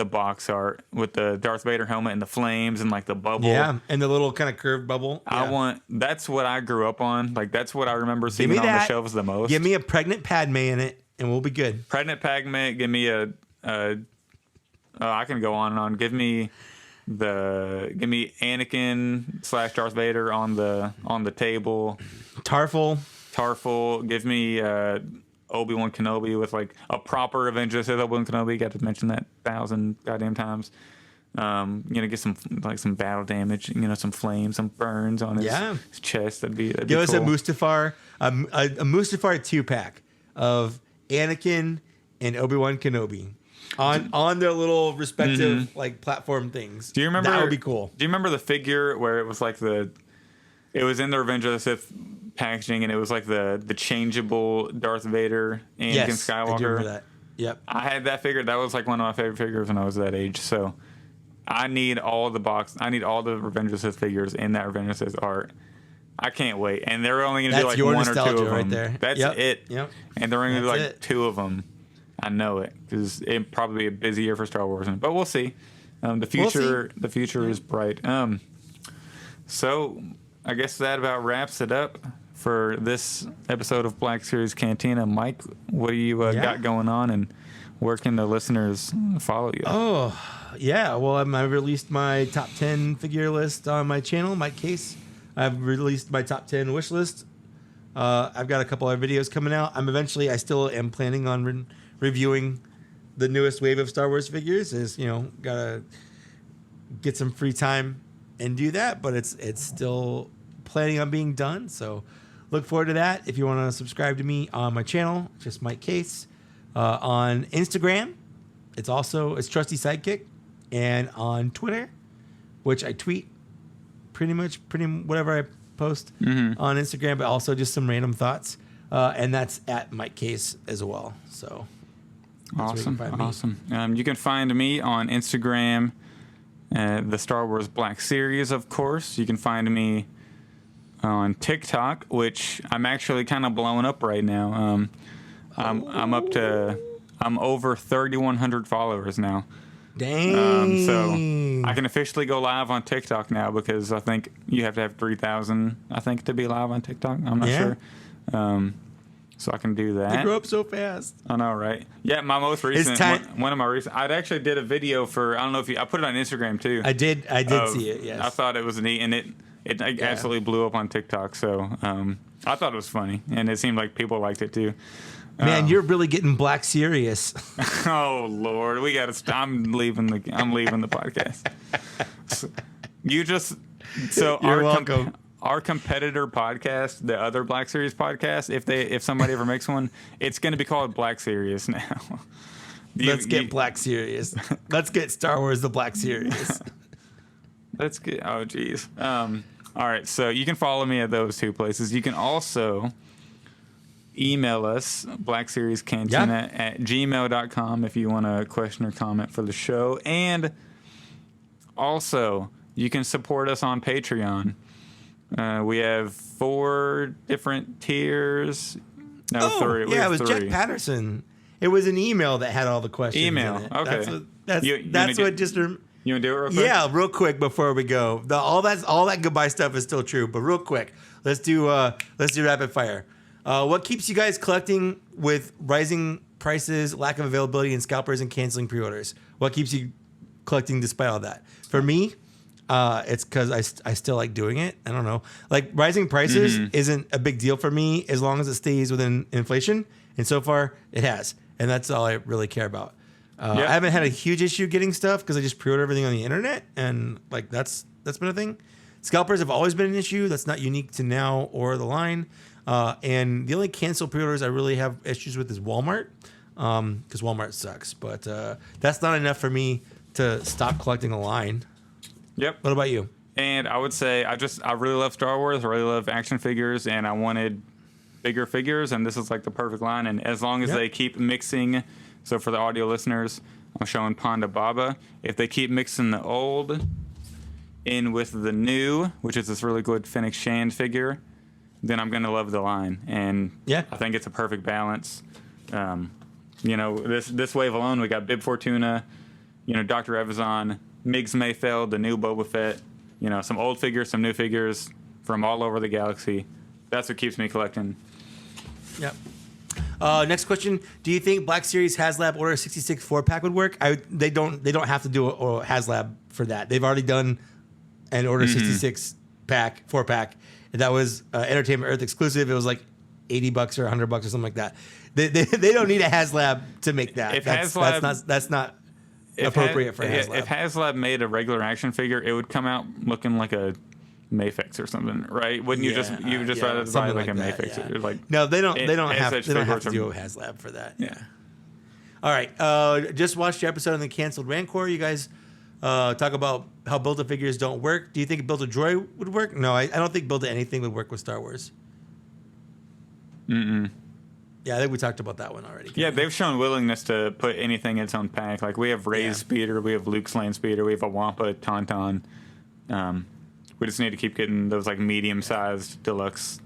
box art with the Darth Vader helmet and the flames and like the bubble. Yeah, and the little kind of curved bubble. Yeah. That's what I grew up on. Like that's what I remember seeing on the shelves the most. Give me a pregnant Padme in it and we'll be good. Pregnant Padme, give me I can go on and on. Give me Anakin / Darth Vader on the table. Tarful. Give me Obi-Wan Kenobi with like a proper Revenge of the Sith Obi-Wan Kenobi. Got to mention that 1,000 goddamn times. Get some battle damage. Some flames, some burns on his chest. That'd be Give us cool. a Mustafar 2-pack of Anakin and Obi-Wan Kenobi. On their little respective like platform things. Do you remember that would be cool? Do you remember the figure where it was like it was in the Revenge of the Sith packaging and it was like the changeable Darth Vader Anakin Skywalker? I do remember that. Yep. I had that figure. That was like one of my favorite figures when I was that age. So I need all the Revenge of the Sith figures in that Revenge of the Sith art. I can't wait. And they're only going to do like 1 or 2 of them. Right there. That's it. Yep. And they're only going to do like 2 of them. I know it because it'd probably be a busy year for Star Wars, but we'll see. The future is bright. So I guess that about wraps it up for this episode of Black Series Cantina. Mike, what do you got going on, and where can the listeners follow you? Oh, yeah. Well, I released my top 10 figure list on my channel, Mike Case. I've released my top 10 wish list. I've got a couple of videos coming out. I still am planning on reviewing the newest wave of Star Wars figures. Gotta get some free time and do that, but it's still planning on being done. So look forward to that. If you want to subscribe to me on my channel, just Mike Case. On Instagram, it's Trusty Sidekick, and on Twitter, which I tweet pretty whatever I post on Instagram, but also just some random thoughts, and that's at Mike Case as well. So awesome. You can find me on Instagram, the Star Wars Black Series, of course. You can find me on TikTok, which I'm actually kind of blowing up right now. I'm over 3,100 followers now. Dang. So I can officially go live on TikTok now, because I think you have to have 3,000, I think, to be live on TikTok. I'm not sure. So I can do that. You grew up so fast. I know, right? Yeah, my most recent one of my recent. I actually did a video for. I don't know if I put it on Instagram too. I did see it. Yes. I thought it was neat, and it absolutely blew up on TikTok. So I thought it was funny, and it seemed like people liked it too. Man, you're really getting black serious. Oh Lord, we got to. I'm leaving the podcast. You're welcome. Our competitor podcast, the other Black Series podcast, if somebody ever makes one, it's going to be called Black Series now. Let's get Black Series. Let's get Star Wars the Black Series. Let's get. Oh geez. All right, so you can follow me at those two places. You can also email us, blackseriescantina at gmail.com, if you want a question or comment for the show. And also, you can support us on Patreon. We have 4 different tiers. No, 3. Yeah, it was 3. Jack Patterson. It was an email that had all the questions. Email, in it. okay. You want to do it real quick? Yeah, real quick before we go. All that goodbye stuff is still true, but real quick, let's do rapid fire. What keeps you guys collecting with rising prices, lack of availability, and scalpers and canceling pre-orders? What keeps you collecting despite all that? For me, it's because I still like doing it. I don't know. Like, rising prices isn't a big deal for me as long as it stays within inflation. And so far, it has. And that's all I really care about. I haven't had a huge issue getting stuff because I just pre-order everything on the internet. And, like, that's been a thing. Scalpers have always been an issue. That's not unique to now or the line. And the only canceled pre-orders I really have issues with is Walmart, because Walmart sucks. But that's not enough for me to stop collecting a line. Yep. What about you? And I would say I really love Star Wars. I really love action figures, and I wanted bigger figures, and this is like the perfect line. And as long as they keep mixing, so for the audio listeners, I'm showing Ponda Baba. If they keep mixing the old in with the new, which is this really good Fennec Shand figure, then I'm going to love the line. And I think it's a perfect balance. This wave alone, we got Bib Fortuna, Dr. Evazan, Migs Mayfeld, the new Boba Fett, some old figures, some new figures from all over the galaxy. That's what keeps me collecting. Yep. Next question: do you think Black Series HasLab Order 66 4-pack would work? They don't have to do a HasLab for that. They've already done an Order 66 4-pack. That was Entertainment Earth exclusive. It was like $80 or $100 or something like that. They don't need a HasLab to make that. That's not appropriate for HasLab. If HasLab made a regular action figure, it would come out looking like a Mayfix or something, right? Wouldn't you just rather buy like a Mayfix? Yeah. Like, no, they don't have to do a HasLab for that. Yeah. All right. Just watched your episode on the canceled Rancor. You guys talk about how Build-A-Figures don't work. Do you think Build-A-Droid would work? No, I don't think Build-A-Anything would work with Star Wars. Yeah, I think we talked about that one already. Yeah, they've shown willingness to put anything in its own pack. Like, we have Rey's speeder, we have Luke's land speeder, we have a Wampa Tauntaun. We just need to keep getting those like medium-sized deluxe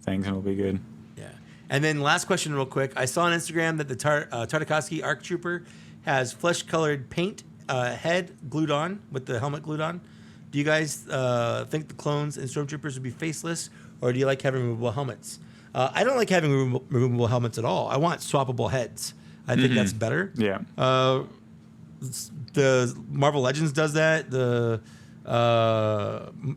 things, and it'll be good. Yeah. And then last question, real quick. I saw on Instagram that the Tartakovsky ARC Trooper has flesh-colored paint head glued on with the helmet glued on. Do you guys think the clones and Stormtroopers would be faceless, or do you like having removable helmets? I don't like having removable helmets at all. I want swappable heads. I think that's better. Yeah. The Marvel Legends does that. The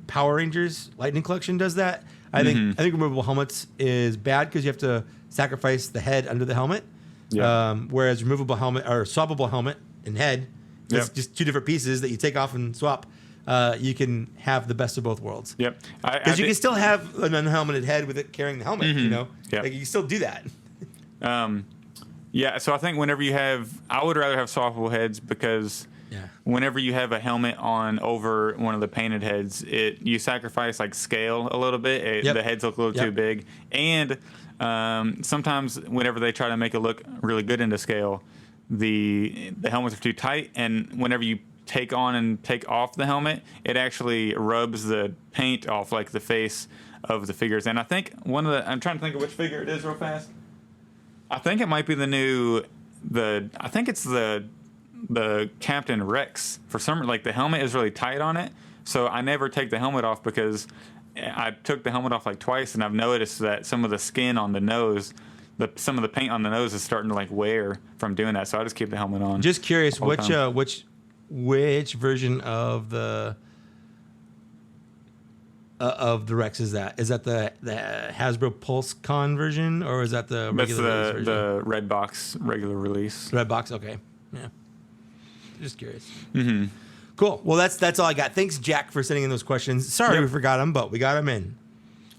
Power Rangers Lightning Collection does that. I think removable helmets is bad because you have to sacrifice the head under the helmet. Yeah. Whereas removable helmet or swappable helmet and head, it's just two different pieces that you take off and swap. You can have the best of both worlds. Yep. Because you can still have an unhelmeted head with it carrying the helmet. You know, Yep. like you can still do that. Yeah. So I think whenever you have, I would rather have swappable heads because whenever you have a helmet on over one of the painted heads, you sacrifice like scale a little bit. The heads look a little too big, and sometimes whenever they try to make it look really good into scale, the helmets are too tight, and whenever you take on and take off the helmet, it actually rubs the paint off like the face of the figures. And I think I'm trying to think of which figure it is real fast. I think it might be I think it's the Captain Rex. For some reason, like the helmet is really tight on it, so I never take the helmet off because I took the helmet off like twice, and I've noticed that some of the skin on the nose, some of the paint on the nose is starting to like wear from doing that. So I just keep the helmet on. Just curious, which version of the Rex is that? Is that the Hasbro PulseCon version, or is that the regular version? The red box regular release. Red box, okay, yeah. Just curious. Cool. Well, that's all I got. Thanks, Jack, for sending in those questions. Sorry we forgot them, but we got them in.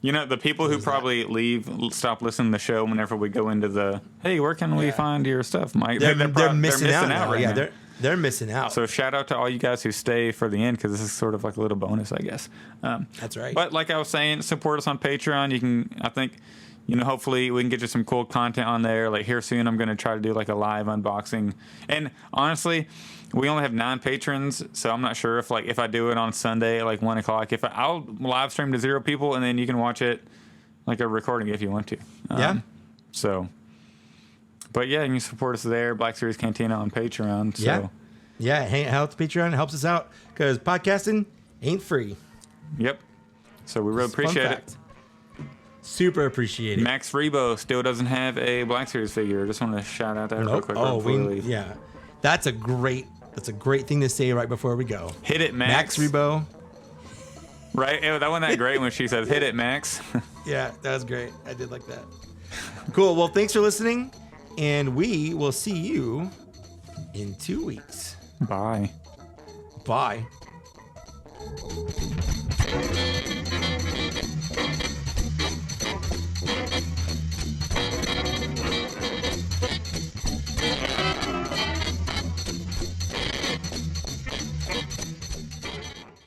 You know, the people who probably stop listening to the show whenever we go into the, hey, where can we find your stuff, Mike? They're missing out right now. They're missing out. So shout out to all you guys who stay for the end, because this is sort of like a little bonus, I guess. That's right. But like I was saying, support us on Patreon. You can, I think, hopefully we can get you some cool content on there. Like here soon, I'm going to try to do like a live unboxing. And honestly, we only have 9 patrons, so I'm not sure if I do it on Sunday at like 1 o'clock, I'll live stream to 0 people, and then you can watch it like a recording if you want to. So, but yeah, you can support us there. Black Series Cantina on Patreon. So. Yeah. Hang out to Patreon. It helps us out because podcasting ain't free. Yep. So we really appreciate it. Super appreciate it. Max Rebo still doesn't have a Black Series figure. Just want to shout out that real quick. That's a great thing to say right before we go. Hit it, Max. Max Rebo. Right? That wasn't that great when she says, hit it, Max. Yeah, that was great. I did like that. Cool. Well, thanks for listening, and we will see you in 2 weeks. Bye. Bye.